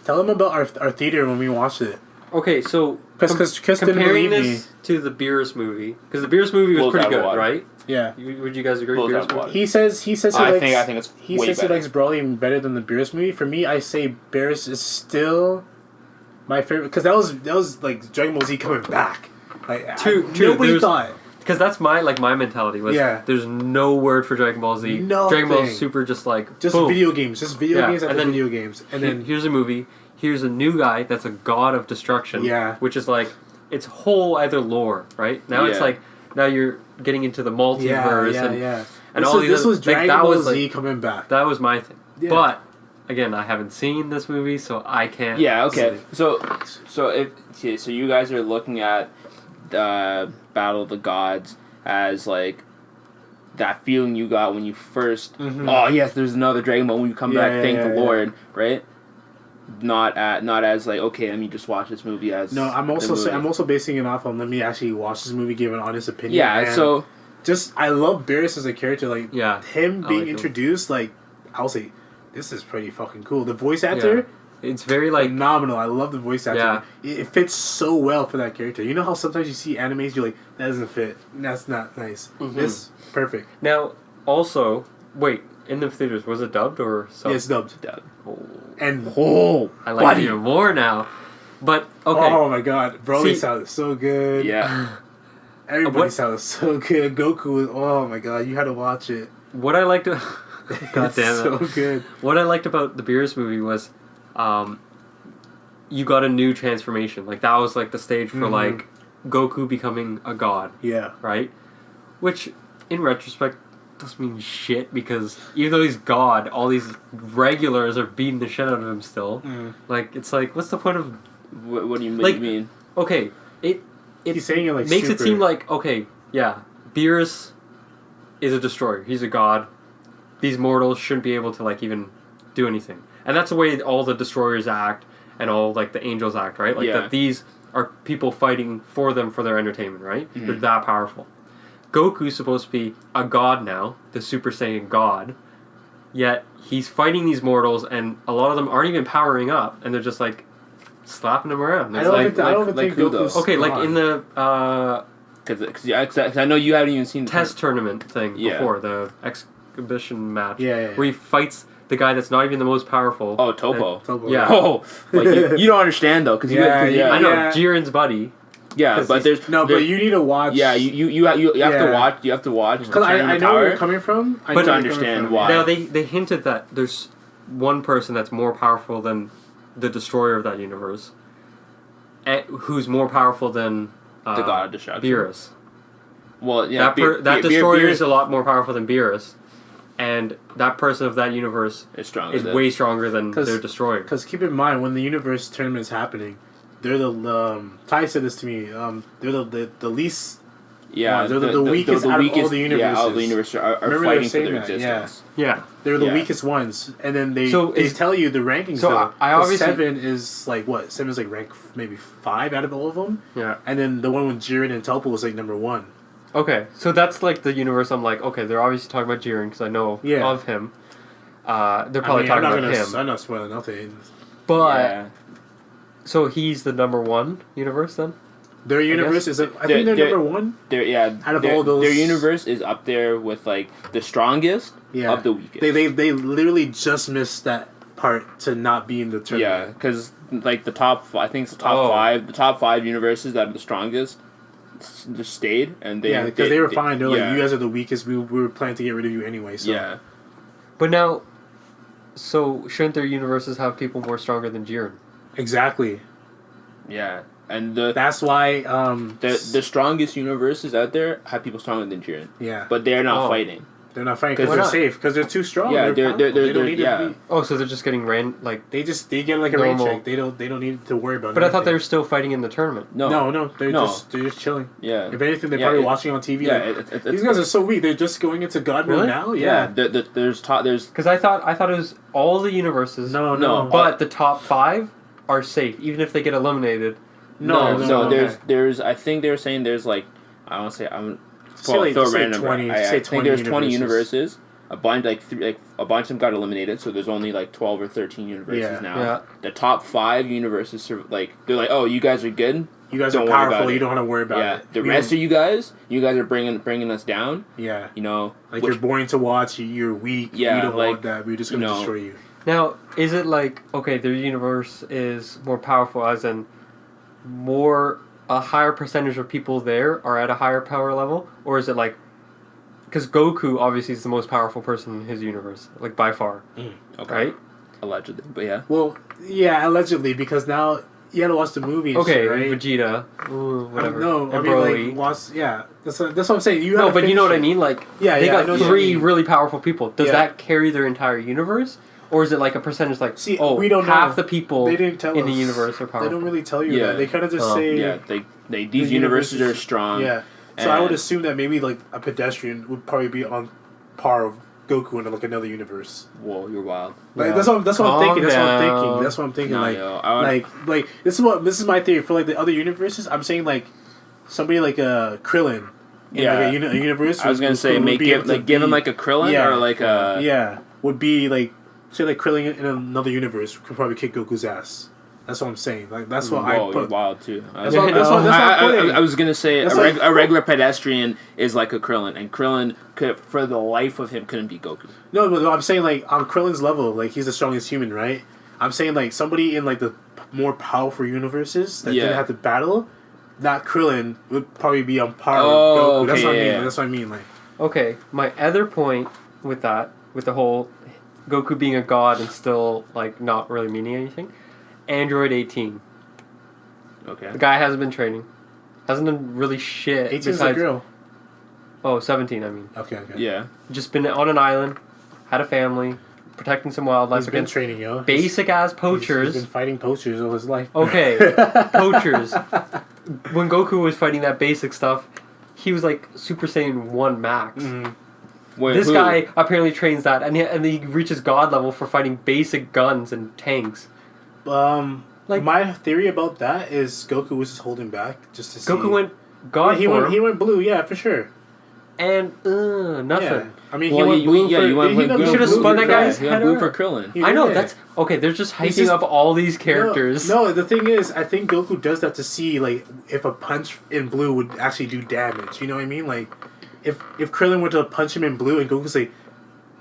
Tell them about our theater when we watched it.
Okay, so
Because Chris didn't
comparing
believe
this to the Beerus movie, because the Beerus movie was
Blows
pretty
out of
good,
water.
right?
Yeah.
Would you guys agree?
Blows out
Beerus
of water.
movie?
He says he
I
likes.
think it's
He
way
says
better.
he likes Broly better than the Beerus movie. For me, I say Beerus is still my favorite because that was like Dragon Ball Z coming back. Like
True,
nobody
there's-
thought.
Because that's my mentality was.
Yeah.
There's no word for Dragon Ball Z.
Nothing.
Dragon Ball Super just like
Just
boom.
video games, just video
Yeah,
games after
and then
video games, and then
Here's a movie. Here's a new guy that's a god of destruction.
Yeah.
Which is like it's whole other lore, right? Now it's
Yeah.
like now you're getting into the multiverse and
this
all these
this
other,
was Dragon
that
Ball
was
Z
like,
coming back.
that was my thing.
Yeah.
But again, I haven't seen this movie, so I can't.
Yeah. Okay.
say.
So you guys are looking at Battle of the Gods as like that feeling you got when you first.
Mhm.
Oh yes, there's another Dragon Ball. When you come back, thank the
yeah.
Lord, right? Not as like, okay, let me just watch this movie as.
No, I'm
the
also
movie.
I'm also basing it off on let me actually watch this movie, give an honest opinion.
Yeah.
and
So
just I love Beerus as a character. Like
Yeah,
him
I
being
like him.
introduced, like I'll say, this is pretty fucking cool. The voice actor,
It's very like
phenomenal. I love the voice actor.
Yeah.
It fits so well for that character. You know how sometimes you see animes, you're like, that doesn't fit. That's not nice.
Mhm.
This perfect.
now. Also, wait, in the theaters was it dubbed or sub?
Yeah, it's dubbed.
Oh,
And
I like it even more now. But okay,
oh my god, Broly
See-
sounded so good.
yeah.
Everybody
What-
sounded so good. Goku was, oh my god, you had to watch it.
what I liked. God
It's
damn it!
so good.
What I liked about the Beerus movie was, you got a new transformation. Like that was like the stage for
Mhm.
like Goku becoming a god,
Yeah.
right? Which, in retrospect, doesn't mean shit because even though he's god, all these regulars are beating the shit out of him still.
Mm.
Like it's like, what's the point of?
What do you
Like-
mean?
Okay, it
He's saying it like
makes it
super-
seem like okay, yeah, Beerus is a destroyer. He's a god. These mortals shouldn't be able to like even do anything, and that's the way all the destroyers act and all like the angels act, right? Like
Yeah.
that these are people fighting for them for their entertainment, right?
Mhm.
They're that powerful. Goku's supposed to be a god now, the Super Saiyan god, yet he's fighting these mortals, and a lot of them aren't even powering up, and they're just like slapping him around.
I
It's
don't
like,
think, I don't even
like
think
who, though?
Goku's
okay, like
gone.
in the
Because I know you haven't even seen the
test tournament thing
Yeah.
before the exhibition match,
Yeah.
where he fights the guy that's not even the most powerful.
Oh, Topo.
Topo.
Yeah.
Oh, like you don't understand though, because
Yeah,
I know
Yeah.
Jiren's buddy.
yeah,
'Cause
but there's
No,
there-
but you need to watch.
yeah, you have to
Yeah.
watch. You have to watch.
Because I
Tournament
know where
Power.
you're coming from. I
But
know
to
where you're coming
understand
from.
why.
Now they hinted that there's one person that's more powerful than the destroyer of that universe, who's more powerful than
The God of Destruction.
Beerus.
Well, yeah,
That destroyer is a lot more powerful than Beerus, and that person of that universe
is stronger.
is way stronger than
'Cause-
their destroyer.
Because keep in mind, when the universe tournament is happening, they're the Ty said this to me. They're the least.
Yeah,
they're the weakest out of all the
Yeah, all the
universes.
universes are
Remember they were
fighting for
saying
their
that,
existence.
Yeah.
They're the
Yeah.
weakest ones, and then they
So
they
is-
tell you the rankings.
So
though.
I
The
obviously-
7 is like what? 7 is like rank maybe 5 out of all of them,
Yeah.
and then the one with Jiren and Toppo was like number 1.
Okay, so that's like the universe. I'm like, okay, they're obviously talking about Jiren because I know
Yeah.
of him. They're probably talking about him.
I'm not spoiling nothing.
But
Yeah.
so he's the number one universe then.
Their universe is. I think they're
they're-
number 1.
Out
of all those-
their universe is up there with like the strongest
Yeah.
of the weakest.
They literally just missed that part to not be in the
Yeah,
tournament.
because like the top, I think it's the top
Oh.
5. The top 5 universes that are the strongest just stayed, and they
Yeah, because they were fine. They're
yeah.
like, you guys are the weakest. We were planning to get rid of you anyway. So.
Yeah,
But now, so shouldn't their universes have people more stronger than Jiren?
Exactly.
yeah, and the
That's why.
the strongest universes out there have people stronger than Jiren,
Yeah,
but they're not
Oh.
fighting.
they're not fighting
'Cause
because they're
why not?
safe. Because they're too strong.
Yeah,
they're
they're-
they don't
they're-
need
yeah.
to be.
Oh, so they're just getting like.
They get like a rain
Normal.
check. They don't need to worry about.
But I thought they were
anything.
still fighting in the tournament.
No,
No, they're
No.
just chilling.
yeah,
If anything, they're
Yeah,
probably
it-
watching on TV.
yeah.
Like, these guys are so weak. They're just going into God mode
Really?
now.
yeah.
Yeah.
There's
Because I thought it was all the universes.
No.
No,
But the top 5 are safe, even if they get eliminated.
no.
no.
There's I think they're saying there's like I want to say I'm
Say like-
throw a
say
random
20
number. I
say
think
20
there's 20 universes, a bunch a bunch of them got eliminated, so there's only like 12 or 13 universes now. Yeah. The top 5 universes are like they're like, oh, you guys are good.
You guys are powerful. You don't have to worry about it.
The rest of you guys are bringing us down.
Yeah.
You know,
like you're boring to watch. You're weak. Yeah. We don't want that. We're just gonna destroy you.
Now, is it like okay, their universe is more powerful, as in a higher percentage of people there are at a higher power level, or is it like? Because Goku obviously is the most powerful person in his universe, like by far.
Okay.
Right?
Allegedly, but yeah.
Well, yeah, allegedly, because now you had to watch the movie. And shit, right?
Vegeta, whatever.
No, I mean like watch. Yeah, that's what I'm saying. You
but you know what I mean. Like, they got 3 really powerful people. Does that carry their entire universe? Or is it like a percentage like, we don't half the people in the universe are powerful?
They don't really tell you that. They kind of just say...
Yeah, these universes are strong.
Yeah. So I would assume that maybe like a pedestrian would probably be on par of Goku in like another universe.
Whoa, you're wild.
Like, that's what I'm thinking. That's what I'm thinking. Like this is my theory for like the other universes. I'm saying like somebody like a Krillin. In like a universe.
I was gonna say give him like a Krillin or like a
would be like. Say like Krillin in another universe could probably kick Goku's ass. That's what I'm saying. Like that's what I put.
You're wild too.
That's what I'm putting.
I was gonna say a regular pedestrian is like a Krillin, and Krillin could, for the life of him, couldn't beat Goku.
No, but I'm saying like on Krillin's level, like he's the strongest human, right? I'm saying like somebody in like the more powerful universes that didn't have to battle, not Krillin would probably be on par with Goku. That's what I mean. That's what I mean. Like
okay, my other point with that, with the whole Goku being a god and still like not really meaning anything. Android 18.
Okay.
The guy hasn't been training. Hasn't done really shit.
18 is a girl.
Oh, 17, I mean.
Okay.
Yeah.
Just been on an island, had a family, protecting some wildlife.
He's been training, yo.
Basic ass poachers.
He's been fighting poachers all his life.
Okay. Poachers. When Goku was fighting that basic stuff, he was like Super Saiyan 1 max.
Mm-hmm.
Wait,
this guy apparently trains that, and he reaches god level for fighting basic guns and tanks.
Like my theory about that is Goku was just holding back just to see.
Goku went god form.
He went blue, yeah, for sure.
And nothing.
Yeah. I mean, he went blue.
You should have spun that guy's head
blue for Krillin.
I know that's okay. They're just hyping up all these characters.
No, the thing is, I think Goku does that to see like if a punch in blue would actually do damage. You know what I mean? Like. If Krillin were to punch him in blue and Goku say,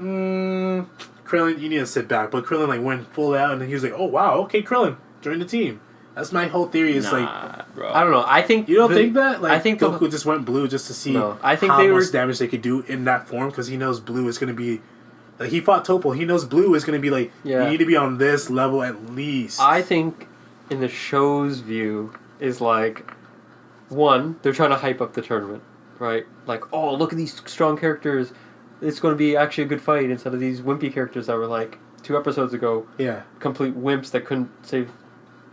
Krillin, you need to sit back. But Krillin like went full out and he was like, oh wow, okay, Krillin, join the team. That's my whole theory. Is
bro.
I don't know. I think
you don't think that. Like, I think Goku just went blue just to see
how much
damage they could do in that form because he knows blue is gonna be. Like he fought Toppo, he knows blue is gonna be like you need to be on this level at least.
I think, in the show's view, is like, one, they're trying to hype up the tournament. Right? Like, oh, look at these strong characters. It's going to be actually a good fight instead of these wimpy characters that were like 2 episodes ago.
Yeah.
Complete wimps that couldn't save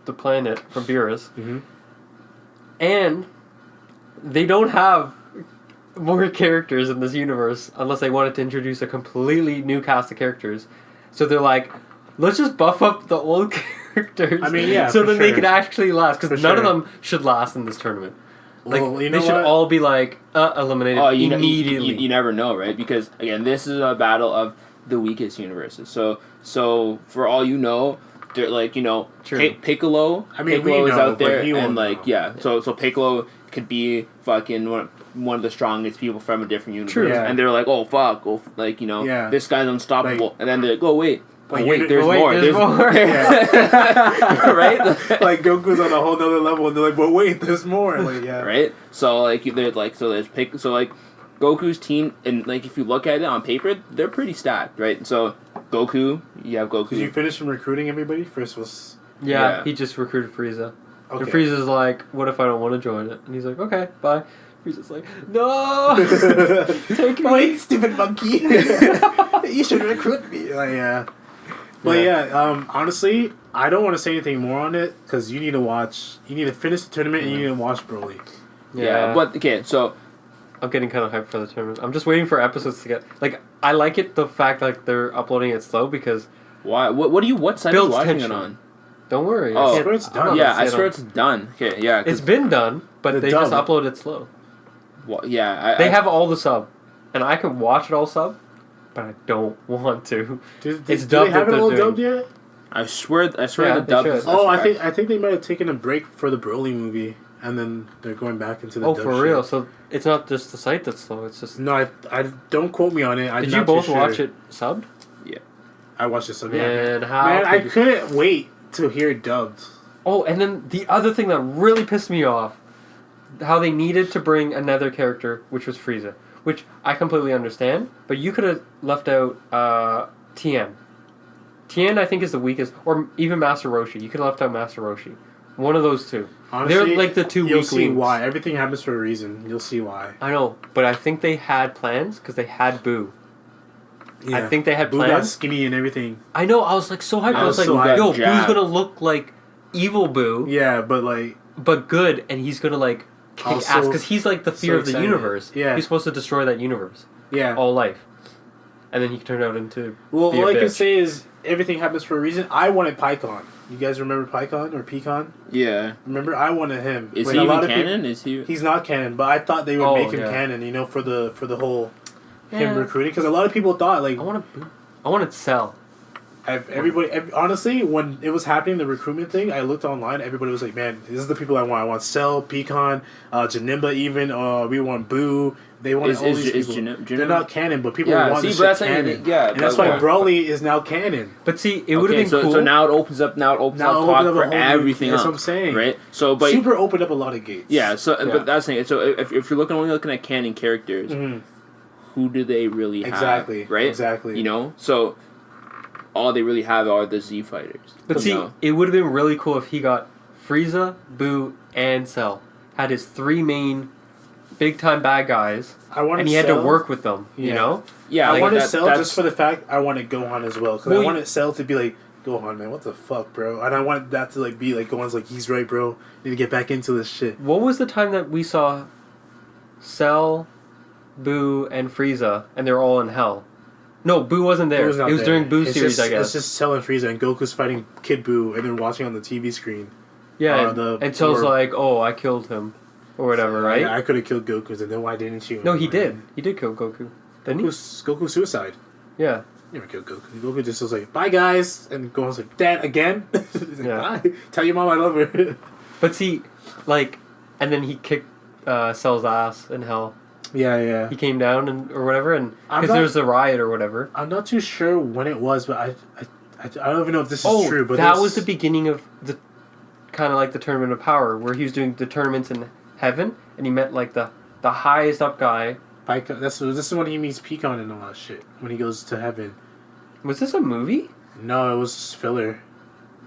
the planet from Beerus.
Mm-hmm.
And they don't have more characters in this universe unless they wanted to introduce a completely new cast of characters. So they're like, let's just buff up the old characters.
I mean, yeah.
So then they can actually last. Because none of them should last in this tournament. Like,
well, you know
they should all be like eliminated immediately.
You never know, right? Because again, this is a battle of the weakest universes. So for all you know, they're like Piccolo.
I mean,
Piccolo is out there,
and
like So Piccolo could be fucking one of the strongest people from a different universe.
True. Yeah.
And they're like, oh fuck, this guy's unstoppable. And then they're like, oh wait. There's more.
There's more.
Right?
Like Goku's on a whole nother level, and they're like, "But wait, there's more." Like, yeah.
Right. So there's Goku's team, and like if you look at it on paper, they're pretty stacked, right? So Goku, you have Goku.
Did you finish from recruiting everybody? First was
he just recruited Frieza. Okay. And Frieza's like, "What if I don't want to join it?" And he's like, "Okay, bye." Frieza's like, "No, take me,
wait, stupid monkey! You should recruit me." Like, yeah. But honestly, I don't want to say anything more on it because you need to watch. You need to finish the tournament and you need to watch Broly.
Yeah, but okay, so
I'm getting kind of hyped for the tournament. I'm just waiting for episodes to get like. I like it the fact like they're uploading it slow because
why? What site are you watching it on?
Don't worry.
Oh, I swear it's done. Yeah, I swear it's done. Okay, yeah,
it's been done, but they just upload it slow.
Well, yeah,
they have all the sub, and I can watch it all sub. but I don't want to.
Do
It's
they
dubbed
have
what
it all
they're
dubbed
doing.
yet?
I swear
Yeah,
the
they
dub.
should.
Is
Oh, I
correct.
think they might have taken a break for the Broly movie, and then they're going back into the.
Oh,
dub
for
shit.
real? So it's not just the site that's slow. It's just.
No, I don't quote me on it. I'm
Did
not
you both
too sure.
watch it subbed?
I watched it subbed.
Man, how?
Man, I
could you-
couldn't wait to hear it dubbed.
Oh, and then the other thing that really pissed me off, how they needed to bring another character, which was Frieza, which I completely understand, but you could have left out Tien. Tien, I think, is the weakest, or even Master Roshi. You could have left out Master Roshi. One of those two.
Honestly,
They're like the two
you'll
weak
see
links.
why. Everything happens for a reason. You'll see why.
I know, but I think they had plans because they had Boo. I think they had
Boo got
plans.
skinny and everything.
I know, I was like so hyped.
I
I was
was
like,
so hyped.
yo,
Jab.
Boo's gonna look like evil Boo,
Yeah, but like
but good, and he's gonna like kick
Also,
ass because he's like the fear
so
of the
excited.
universe.
Yeah.
He's supposed to destroy that universe,
yeah.
all life, and then he turned out into.
Well,
be a
all I can
bitch.
say is everything happens for a reason. I wanted Pycon. You guys remember Pycon or Pecan?
Yeah.
Remember, I wanted him.
Is
Like,
he
a
even
lot of
canon? Is he?
He's not canon, but I thought they would
Oh,
make him
yeah.
canon. You know, for the whole
Yeah.
him recruiting, because a lot of people thought like
I wanted Cell.
honestly, when it was happening, the recruitment thing, I looked online. Everybody was like, "Man, this is the people I want. I want Cell, Pecan, Janimba, even. We want Boo. They want all these people. They're not canon, but people want this shit canon. And that's why Broly is now canon.
But see, it would have been cool.
So now it opens up. Now it opens
Now
up
it
talk
opens up a
for
whole new-
everything
that's
else.
what I'm saying.
Right. So, but
Super opened up a lot of gates.
yeah. So,
Yeah.
but that's the thing. So, if you're only looking at canon characters,
Mhm.
who do they really have?
Exactly.
Right.
Exactly.
You know. So, all they really have are the Z fighters.
But see, it would have been really cool if he got Frieza, Boo, and Cell. Had his three main big time bad guys,
I wanted
and he had
Cell.
to work with them. You
Yeah.
know.
Yeah.
I
like
wanted
that-
Cell
that's-
just for the fact I wanted Gohan as well, because
Well,
I wanted Cell to be like, Gohan, man, what the fuck, bro? And I wanted that to like be like Gohan's like, he's right, bro. Need to get back into this shit.
What was the time that we saw Cell, Boo, and Frieza, and they're all in hell? No, Boo wasn't there.
Boo's not
It was
there.
during Boo
It's
series,
just,
I guess.
It's just Cell and Frieza, and Goku's fighting Kid Boo, and then watching on the TV screen.
Yeah,
the-
and Cell's
or-
like, "Oh, I killed him," or whatever, right?
I could have killed Goku, and then why didn't you?
No, he did. He did kill Goku. Didn't he?
Goku's suicide.
Yeah.
Never killed Goku. Goku just was like, bye guys, and Gohan's like, Dad, again? He's like,
Yeah.
bye. Tell your mom I love her.
But see, like, and then he kicked Cell's ass in hell.
Yeah.
He came down and or whatever, and
I'm
because
not-
there's a riot or whatever.
I'm not too sure when it was, but I don't even know if this is
Oh,
true. But
that
this-
was the beginning of the kind of like the Tournament of Power, where he was doing the tournaments in heaven, and he met like the highest up guy.
This is when he meets Pecan and all that shit. When he goes to heaven.
Was this a movie?
No, it was filler.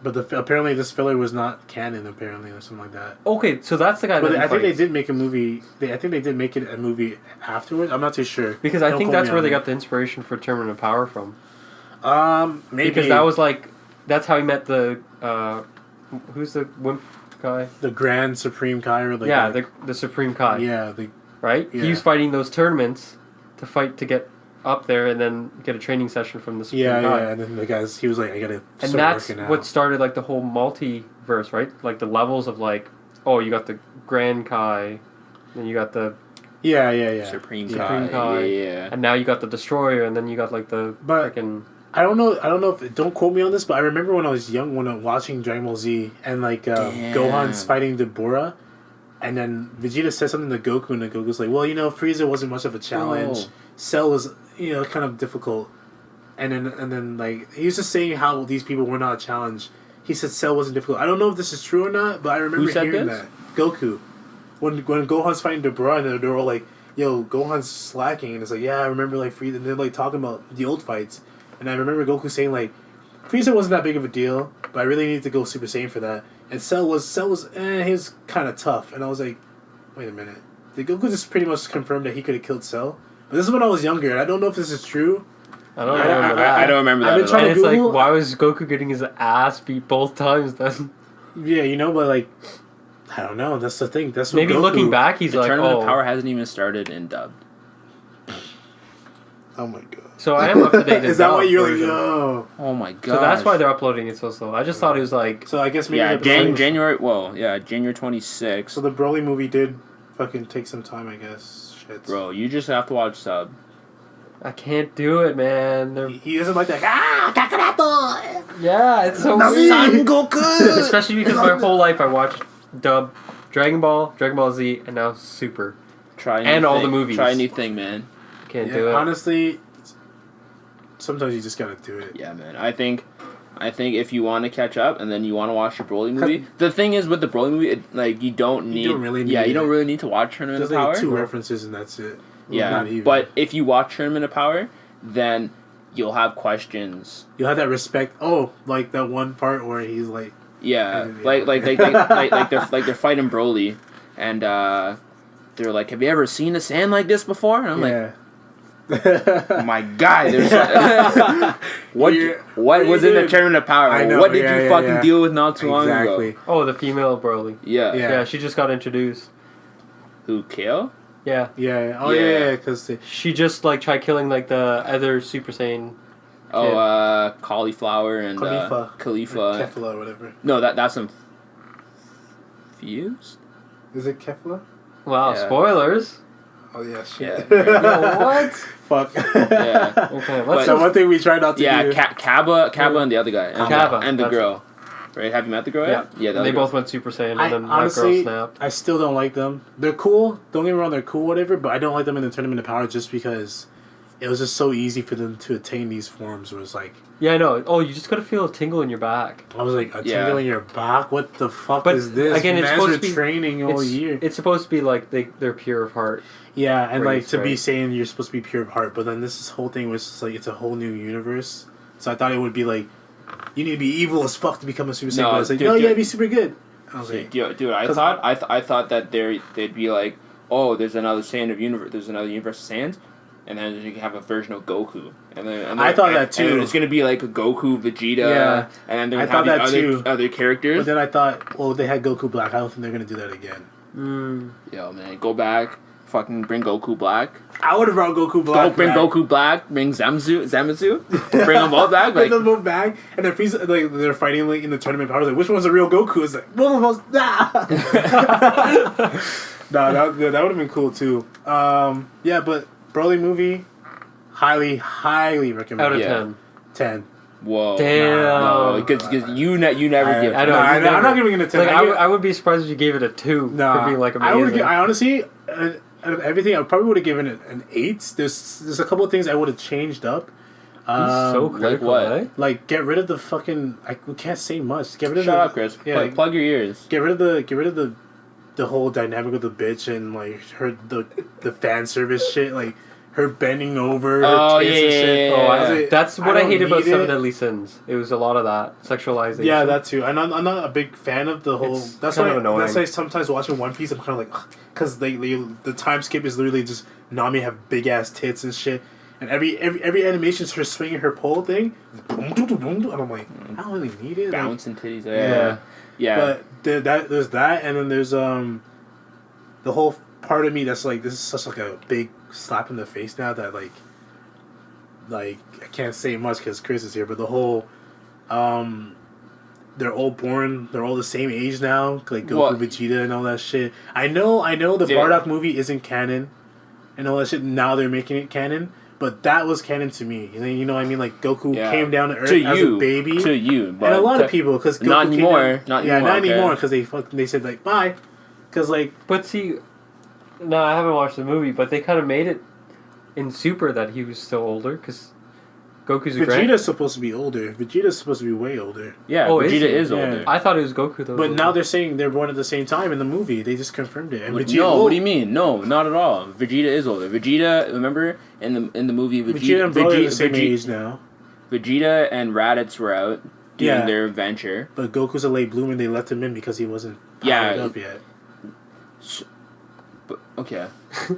But apparently this filler was not canon, apparently, or something like that.
Okay, so that's the guy.
But
that
I think they
fights.
did make a movie. I think they did make it a movie afterwards. I'm not too sure.
Because I
Don't
think
quote
that's
me
where
on
they
that.
got the inspiration for Tournament of Power from.
Maybe
Because that was like, that's how he met the, who's the wimp guy?
the Grand Supreme Kai, or like
Yeah, the Supreme Kai.
yeah,
Right?
yeah.
He was fighting those tournaments to fight to get up there and then get a training session from the Supreme Kai.
yeah. And then the guys, he was like, I gotta
And
start
that's
working out.
what started like the whole multiverse, right? Like the levels of like, oh, you got the Grand Kai, then you got the,
Yeah.
Supreme
Supreme
Kai.
Kai.
Yeah.
and now you got the Destroyer, and then you got like the
But-
freaking.
I don't know if, don't quote me on this, but I remember when I was young, when I was watching Dragon Ball Z, and like Gohan's fighting Deborah, and then Vegeta said something to Goku, and then Goku's like, well, Frieza wasn't much of a challenge.
Oh.
Cell was, kind of difficult. And then like, he was just saying how these people were not a challenge. He said Cell wasn't difficult. I don't know if this is true or not, but I remember
Who said
hearing
this?
that. Goku. When Gohan's fighting Deborah, and they're all like, yo, Gohan's slacking, and it's like, yeah, I remember like Frieza, and they're like talking about the old fights. And I remember Goku saying like, Frieza wasn't that big of a deal, but I really needed to go Super Saiyan for that. And Cell was he was kind of tough. And I was like, wait a minute, did Goku just pretty much confirm that he could have killed Cell? But this is when I was younger, and I don't know if this is true.
I don't remember that.
I don't remember
I've
that
been
at
trying
all.
And
to
it's
Google-
like, why was Goku getting his ass beat both times then?
Yeah, but like, I don't know. That's the thing. That's what
Maybe
Goku,
looking back, he's
The
like,
Tournament
oh.
of Power hasn't even started in dubbed.
Oh my god.
So I am up to date.
Is that why you're like, yo?
Oh my god.
So that's why they're uploading it so slow. I just thought it was like,
So I guess maybe
Yeah,
the Broly,
January 26th.
So the Broly movie did fucking take some time, I guess. Shit.
Bro, you just have to watch sub.
I can't do it, man.
He doesn't like that. Kakaroto!
Yeah, it's so weird. Especially because my whole life I watched dub Dragon Ball Z, and now Super.
And
all the movies.
Try a new thing, man.
Can't do it.
Honestly, sometimes you just gotta do it.
Yeah, man. I think if you want to catch up and then you want to watch the Broly movie, the thing is with the Broly movie, you don't really need to watch Tournament of Power.
There's 2 references and that's it.
Yeah, but if you watch Tournament of Power, then you'll have questions.
You'll have that respect. Oh, like that one part where he's like.
Yeah, like they're fighting Broly, and they're like, "Have you ever seen a sand like this before?" And I'm like, "Oh my God, there's what was in the Tournament of Power? What did you fucking deal with not too long ago?"
Oh, the female Broly.
Yeah,
she just got introduced.
Who, Kale?
Yeah.
Yeah. Oh yeah. Because
she just tried killing the other Super Saiyan.
Oh, Cauliflower and
Khalifa.
Kefla
or whatever.
No, that's some Fused?
Is it Kefla?
Wow, spoilers.
Oh yeah, shit.
Yeah.
What?
Fuck.
Yeah.
Okay,
so one thing we tried not to do.
Yeah, Kaba and the other guy. And the girl. Right? Have you met the girl yet? Yeah,
they both went Super Saiyan and then
honestly,
that girl snapped.
I still don't like them. They're cool. Don't get me wrong, they're cool, whatever, but I don't like them in the Tournament of Power just because it was just so easy for them to attain these forms. It was like...
Yeah, I know. Oh, you just gotta feel a tingle in your back.
I was like, a tingle in your back? What the fuck is this?
Again, it's supposed to be
training all year.
It's supposed to be they're pure of heart.
Yeah, and to be saying you're supposed to be pure of heart, but then this whole thing was just it's a whole new universe. So I thought it would be you need to be evil as fuck to become a Super Saiyan. But it's like, yeah, be super good. I was like,
dude, I thought that they'd be like, oh, there's another Saiyan of universe, there's another universe of Saiyans, and then you can have a version of Goku, and then
I thought that too.
And it's gonna be like a Goku, Vegeta, and then they're gonna have the other characters.
But then I thought, well, they had Goku Black. I don't think they're gonna do that again.
Yo, man, go back. Fucking bring Goku Black.
I would have brought Goku Black.
Bring Goku Black. Bring Zamasu. Bring them all back.
Bring them both back. And then they're fighting in the tournament powers. Which one's the real Goku? It's like both of us. That would have been cool too. Yeah, but Broly movie, highly recommend.
Out of 10.
10.
Whoa.
Damn.
Because you never give.
I know.
I'm not giving it a 10.
I would be surprised if you gave it a 2.
No.
For being amazing.
I honestly, out of everything, I probably would have given it an 8. There's a couple of things I would have changed up.
He's so critical,
like what?
Like get rid of the fucking. We can't say much. Get rid of.
Shut up, Chris. Yeah, plug your ears.
Get rid of the whole dynamic of the bitch and her the fan service shit, her bending over.
Oh,
her tits and shit.
Yeah. That's what I hate about 7 Deadly Sins. It was a lot of that sexualization.
Yeah, that too. And I'm not a big fan of the whole. That's why sometimes watching One Piece, I'm kind of like, because the time skip is literally just Nami have big ass tits and shit, and every animation is her swinging her pole thing, and I'm like, I don't really need it.
Bouncing titties. Yeah.
But there's that, and then there's the whole part of me that's like, this is such a big slap in the face now that I can't say much because Chris is here, but the whole they're all the same age now, like Goku, Vegeta, and all that shit. I know the Bardock movie isn't canon, and all that shit. Now they're making it canon, but that was canon to me. You know what I mean? Like Goku came down to Earth as a baby.
To you, but
and a lot of people because Goku
not anymore.
Not anymore because they said bye, because
But see, no, I haven't watched the movie, but they kind of made it in Super that he was still older because Goku's a
Vegeta's supposed to be older. Vegeta's supposed to be way older.
Yeah, Vegeta is older.
I thought it was Goku though.
But now they're saying they're born at the same time in the movie. They just confirmed it. And
what do you mean? No, not at all. Vegeta is older. Vegeta, remember in the movie,
Vegeta and Broly are the same age now.
Vegeta and Raditz were out doing their adventure.
But Goku's a late bloomer. They left him in because he wasn't powered up yet.
Okay.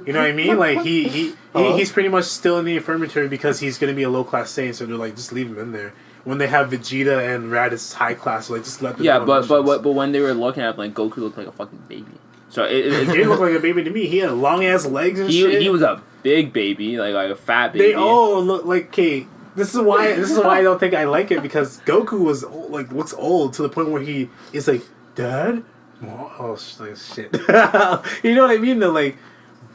You know what I mean? He's pretty much still in the infirmary because he's going to be a low-class Saiyan, so they're like, just leave him in there. When they have Vegeta and Raditz high class, just let them
but when they were looking at him, Goku looked like a fucking baby. So it
didn't look like a baby to me. He had long-ass legs and shit.
He was a big baby, like a fat baby.
They all look like, okay, this is why I don't think I like it, because Goku was looks old to the point where he is like, Dad? Oh shit! You know what I mean? Though,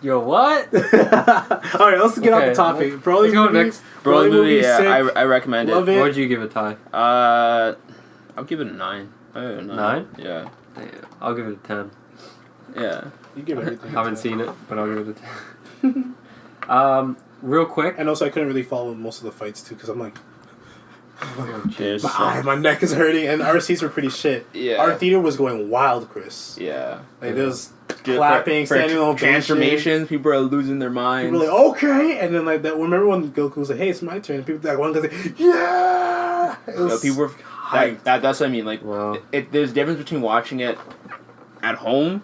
Yo, what?
All right, let's get off the topic.
Let's go next.
Broly movie, yeah, I recommend it.
Love it.
What would you give it, Ty?
I'll give it a 9.
9?
Yeah.
I'll give it a 10.
Yeah.
You give everything.
Haven't seen it, but I'll give it a 10. Real quick.
And also, I couldn't really follow most of the fights too, because I'm like,
Cheers.
my neck is hurting, and our seats were pretty shit.
Yeah.
Our theater was going wild, Chris.
Yeah.
Like there was clapping, standing on
transformations. People are losing their minds.
People were like, okay, and then like that. Remember when Goku was like, "Hey, it's my turn." And people like one guy like, "Yeah."
People were that's what I mean. Like,
wow.
There's a difference between watching it at home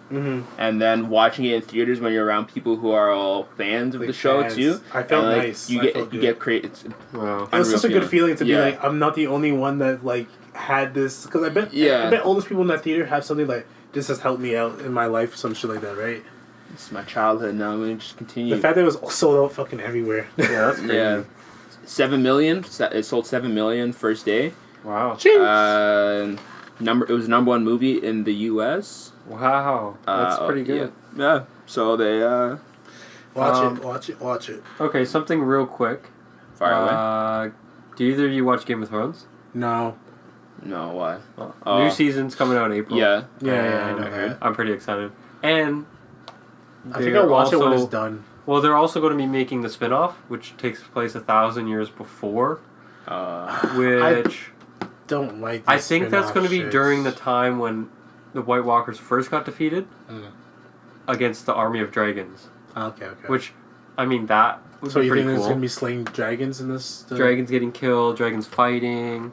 and then watching it in theaters when you're around people who are all fans of the show too.
I felt
and, like,
nice.
You get great. It's
wow.
It was such a good feeling to be like, I'm not the only one that like had this, because I bet all those people in that theater have something like this has helped me out in my life, some shit like that, right?
It's my childhood. Now I'm gonna just continue.
The fact that it was sold out fucking everywhere.
Yeah, that's crazy.
Yeah, 7 million. It sold 7 million first day.
Wow.
It was the number 1 movie in the U.S.
Wow. That's pretty good.
Yeah. So they
Watch it.
Okay, something real quick.
Fire away.
Do either of you watch Game of Thrones?
No.
No, why?
New season's coming out in April.
Yeah.
I know that.
I'm pretty excited. And
I think I'll watch it when it's done.
Well, they're also going to be making the spin-off, which takes place 1,000 years before. Which
don't like.
I think that's going to be during the time when the White Walkers first got defeated against the army of dragons.
Okay.
Which, I mean, that would be pretty cool. So you think there's going
to be slaying dragons in this?
Dragons getting killed, dragons fighting,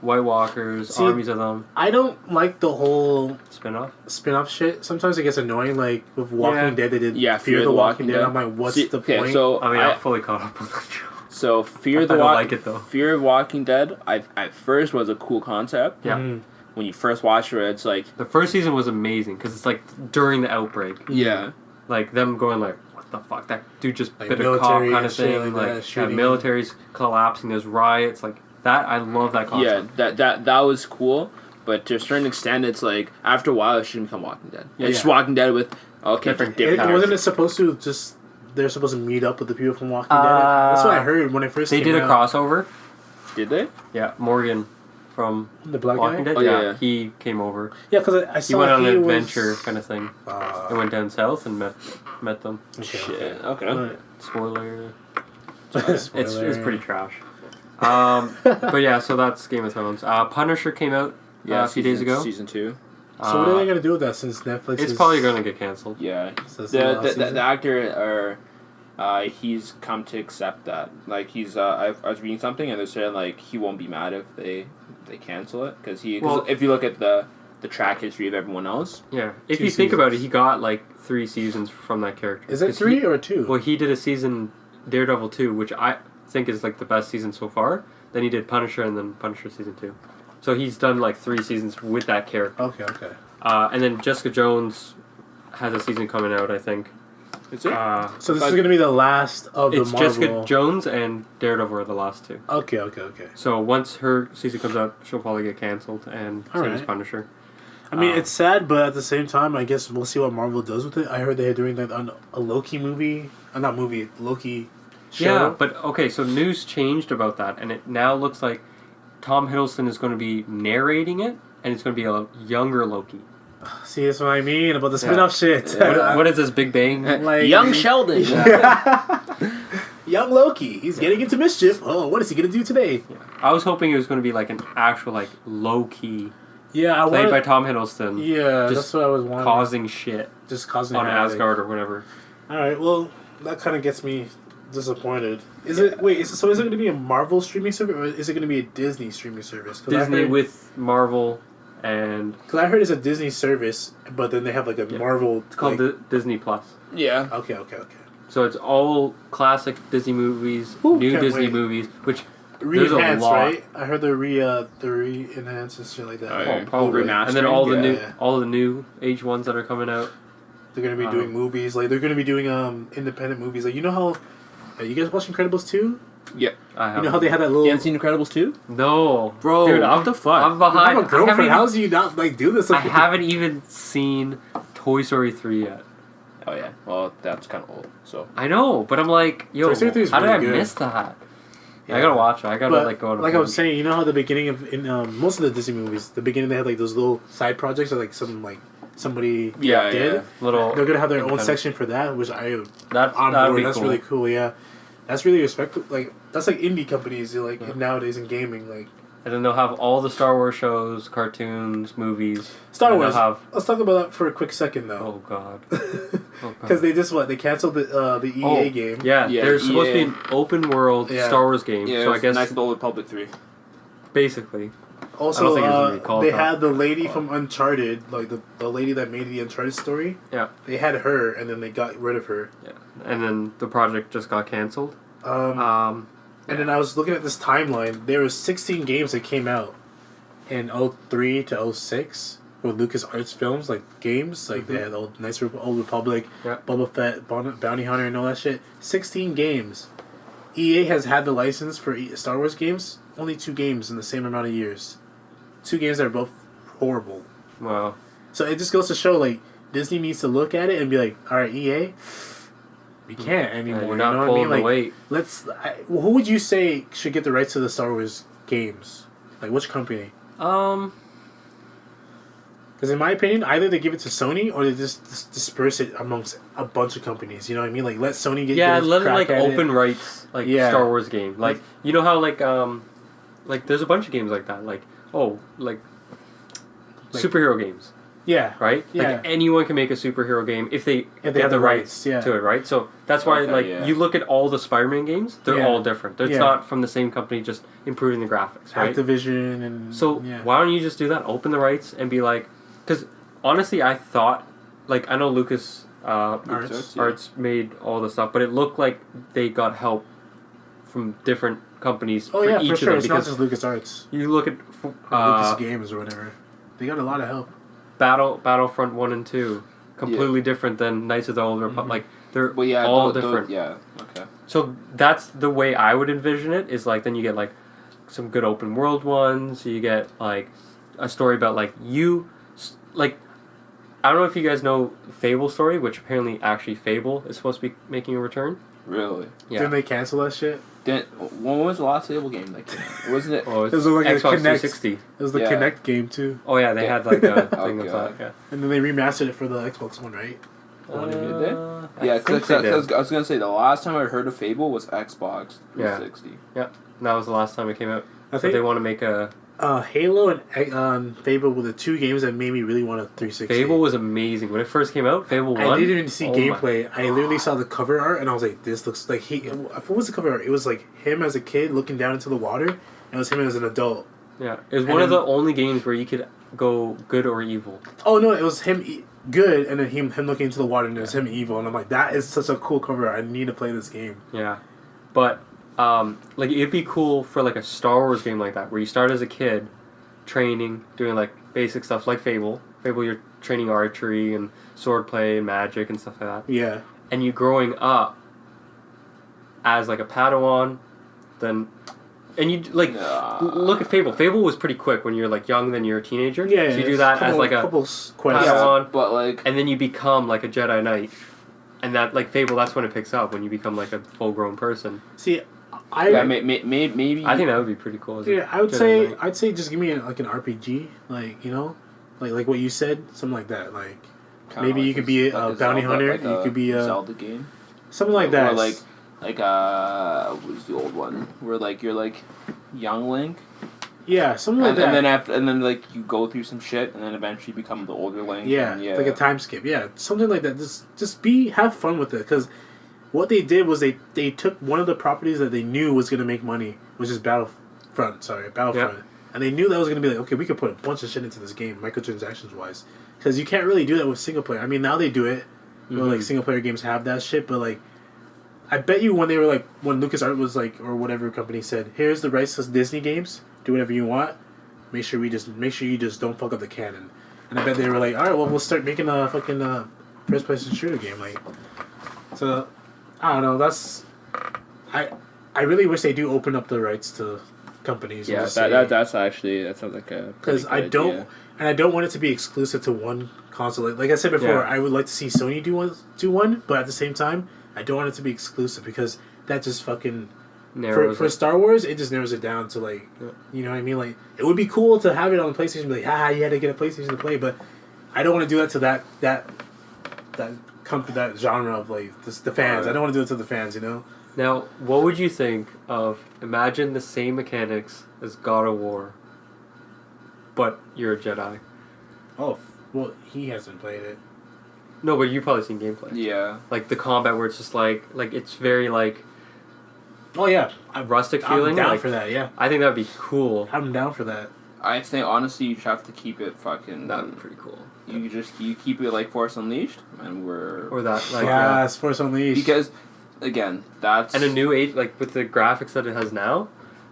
White Walkers, armies of them.
I don't like the whole
spin-off
shit. Sometimes it gets annoying. Like with Walking Dead, they did
Fear the Walking Dead.
I'm like, what's the point?
So
I mean, I'm fully caught up on that show.
So Fear of Walking Dead, at first was a cool concept.
Yeah.
When you first watch it, it's like
the first season was amazing because it's like during the outbreak.
Yeah.
Like them going like, what the fuck? That dude just
like
bit a cop kind of
Like
thing. Military's collapsing. There's riots. Like that. I love that concept.
Yeah. That was cool. But to a certain extent, it's like after a while, it shouldn't become Walking Dead. It's just Walking Dead with different.
Wasn't it supposed to just? They're supposed to meet up with the people from Walking Dead. That's what I heard when it first came out.
They did a crossover.
Did they?
Yeah, Morgan from
the Black
Walking
guy?
Dead. Yeah, he came over.
Yeah, because I saw
he went on an adventure kind of thing. They went down south and met them.
Shit. Okay.
Spoiler. It's pretty trash. But yeah, so that's Game of Thrones. Punisher came out a few days ago.
Season 2.
So what are they gonna do with that since Netflix?
It's probably gonna get canceled.
Yeah, the actor he's come to accept that. Like I was reading something and they're saying like he won't be mad if they cancel it because if you look at the track history of everyone else.
Yeah, if you think about it, he got like 3 seasons from that character.
Is it 3 or 2?
Well, he did a season Daredevil 2, which I think is like the best season so far. Then he did Punisher and then Punisher season 2. So he's done like 3 seasons with that character.
Okay.
And then Jessica Jones has a season coming out, I think.
Is it?
So this is going to be the last of the Marvel...
It's Jessica Jones and Daredevil are the last 2.
Okay.
So once her season comes out, she'll probably get canceled, and same as Punisher.
I mean, it's sad, but at the same time, I guess we'll see what Marvel does with it. I heard they're doing like a Loki movie. Loki show.
Yeah, but okay, so news changed about that, and it now looks like Tom Hiddleston is going to be narrating it, and it's going to be a younger Loki.
See, that's what I mean about the spin-off shit.
What is this, Big Bang?
Like, young Sheldon.
Young Loki. He's getting into mischief. Oh, what is he going to do today?
Yeah. I was hoping it was going to be like an actual like Loki.
Yeah,
played by Tom Hiddleston.
Yeah, that's what I was wondering.
Causing shit.
Just causing
on Asgard or whatever.
All right, well, that kind of gets me disappointed. Is it going to be a Marvel streaming service or is it going to be a Disney streaming service?
Disney with Marvel and...
Because I heard it's a Disney service, but then they have like a Marvel...
It's called Disney Plus.
Yeah.
Okay.
So it's all classic Disney movies, new Disney movies, which...
Re-enhanced, right? I heard the re-enhanced and shit like that.
Probably. And then all the new age ones that are coming out.
They're gonna be doing movies. Like they're gonna be doing independent movies. Like you know how you guys watch Incredibles 2?
Yeah.
You know how they had that little...
You haven't seen Incredibles 2?
No.
Bro,
dude,
what the fuck?
I'm behind.
You have a girlfriend. How do you not do this?
I haven't even seen Toy Story 3 yet.
Oh yeah. Well, that's kind of old. So.
I know, but I'm like, yo,
Toy Story 3 is
how did
really
I
good.
miss that?
Yeah.
I gotta watch it. I gotta
But,
go on.
Like I was saying, you know how the beginning of in most of the Disney movies, the beginning they had like those little side projects or like some like somebody
Yeah,
did.
yeah.
Little.
They're gonna have their own
independent.
section for that, which I'm
That'd
board.
be
That's
cool.
really cool. Yeah, that's really respectful. Like that's like indie companies like nowadays in gaming. Like
And then they'll have all the Star Wars shows, cartoons, movies.
Star
and
Wars.
they'll have.
Let's talk about that for a quick second though.
Oh God.
Because they just they canceled the EA game.
Yeah,
Yeah,
there's supposed to be
EA.
an open world
Yeah.
Star Wars game.
Yeah.
So I guess
Knights of the Old Republic 3.
basically. I don't
Also,
think it was gonna be called
they
that.
had the lady from Uncharted, like the lady that made the Uncharted story.
Yeah.
They had her, and then they got rid of her.
Yeah. And then the project just got canceled.
And then I was looking at this timeline. There was 16 games that came out in 03 to 06 with LucasArts films, like games. Like they had Old Knights of the Old Republic,
Yeah.
Boba Fett, Bounty Hunter, and all that shit. 16 games. EA has had the license for Star Wars games. Only 2 games in the same amount of years. 2 games that are both horrible.
Wow.
So it just goes to show, like, Disney needs to look at it and be like, all right, EA, we can't anymore.
You're
You
not
know what I
pulling
mean?
the
Like,
weight.
who would you say should get the rights to the Star Wars games? Like, which company? Because in my opinion, either they give it to Sony or they just disperse it amongst a bunch of companies. You know what I mean? Like, let Sony get
Yeah,
their
let it
crack
like
at
open
it.
rights, like
Yeah.
Star Wars game. Like you know how like there's a bunch of games like that. Like like superhero games,
Yeah.
right?
Yeah.
Like anyone can make a superhero game if they
If
have the rights
yeah.
to it, right? So that's why
Okay,
like
yeah.
you look at all the Spider-Man games, they're
Yeah.
all different. It's
Yeah.
not from the same company just improving the graphics, right?
Activision and
So
yeah.
why don't you just do that? Open the rights and be like, because honestly, I thought like I know Lucas Arts made all the stuff, but it looked like they got help from different companies
Oh
for
yeah,
each
for
of
sure.
them
It's not
because
just LucasArts.
you look at
Or Lucas Games or whatever. They got a lot of help.
Battlefront 1 and 2, completely different than Knights of the Old Republic. Like they're
Well, yeah,
all different.
yeah. Okay.
So that's the way I would envision it. Is like then you get like some good open world ones. You get like a story about like like I don't know if you guys know Fable story, which apparently actually Fable is supposed to be making a return.
Really?
Yeah.
Didn't they cancel that shit?
When was the last Fable game that came out? Wasn't it?
Oh,
It was like a
Xbox
Kinect.
360.
It was the
Yeah.
Kinect game too.
Oh yeah, they had like a
Oh,
thing of
God.
that. Yeah.
And then they remastered it for the Xbox One, right?
Did they?
I
Yeah,
think
because
they
I
did.
was gonna say the last time I heard of Fable was Xbox 360.
Yeah, that was the last time it came out.
I
So
think
they want to make a
Halo and Fable were the 2 games that made me really want a 360.
Fable was amazing when it first came out. Fable 1.
I didn't even see
Oh my
gameplay. I literally saw the cover art and I was like, "This looks like he." What was the cover art? It was like him as a kid looking down into the water, and it was him as an adult.
Yeah, it was
And
one of
then-
the only games where you could go good or evil.
Oh no, it was him good, and then him looking into the water, and it was him evil, and I'm like, that is such a cool cover art. I need to play this game.
Yeah, but like it'd be cool for like a Star Wars game like that where you start as a kid, training, doing like basic stuff like Fable. Fable, you're training archery and swordplay and magic and stuff like that.
Yeah.
And you growing up as like a Padawan, then. And you like look at Fable. Fable was pretty quick when you're like young, then you're a teenager.
Yeah.
So you do that as like a
quests.
Padawan,
But like,
and then you become like a Jedi Knight, and that like Fable. That's when it picks up when you become like a full grown person.
See, I
yeah, maybe.
I think that would be pretty cool. As a
yeah, I would
Jedi
say
Knight.
I'd say just give me like an RPG, like you know, like what you said, something like that. Like
Kinda
maybe
like
you could be a
like
bounty
Zelda,
hunter.
like
You could be a
Zelda game.
something like that.
Or like what was the old one where like you're like young Link,
yeah, something like that.
and then like you go through some shit and then eventually become the older Link.
Yeah,
and
like a time skip. Yeah, something like that. Just have fun with it, because what they did was they took one of the properties that they knew was gonna make money, which is Battlefront, and they knew that was gonna be like, okay, we could put a bunch of shit into this game, microtransactions wise, because you can't really do that with single player. I mean, now they do it, where like single player games have that shit, but like, I bet you when they were like, when LucasArts was like, or whatever company said, here's the rights to Disney games, do whatever you want, make sure you just don't fuck up the canon. And I bet they were like, all right, well, we'll start making a fucking first person shooter game, like. So, I don't know. That's, I really wish they do open up the rights to companies.
Yeah,
and just
that sounds like a
because
pretty good idea.
and I don't want it to be exclusive to one console. Like I said before, I would like to see Sony do one, but at the same time, I don't want it to be exclusive because that just fucking for Star Wars, it just narrows it down to like, you know what I mean? Like, it would be cool to have it on the PlayStation, be like, you had to get a PlayStation to play, but I don't want to do that to that genre of like the fans. I don't want to do it to the fans, you know.
Now, what would you think of? Imagine the same mechanics as God of War, but you're a Jedi.
Oh, well, he hasn't played it.
No, but you've probably seen gameplay.
Yeah.
Like the combat where it's just like it's very like.
Oh yeah,
rustic feeling.
I'm down for that. Yeah.
I think that'd be cool.
I'm down for that.
I think honestly, you have to keep it fucking.
That'd be pretty cool.
You keep it like Force Unleashed, and
or that like
it's Force Unleashed
because. Again, that's...
And a new age, like, with the graphics that it has now,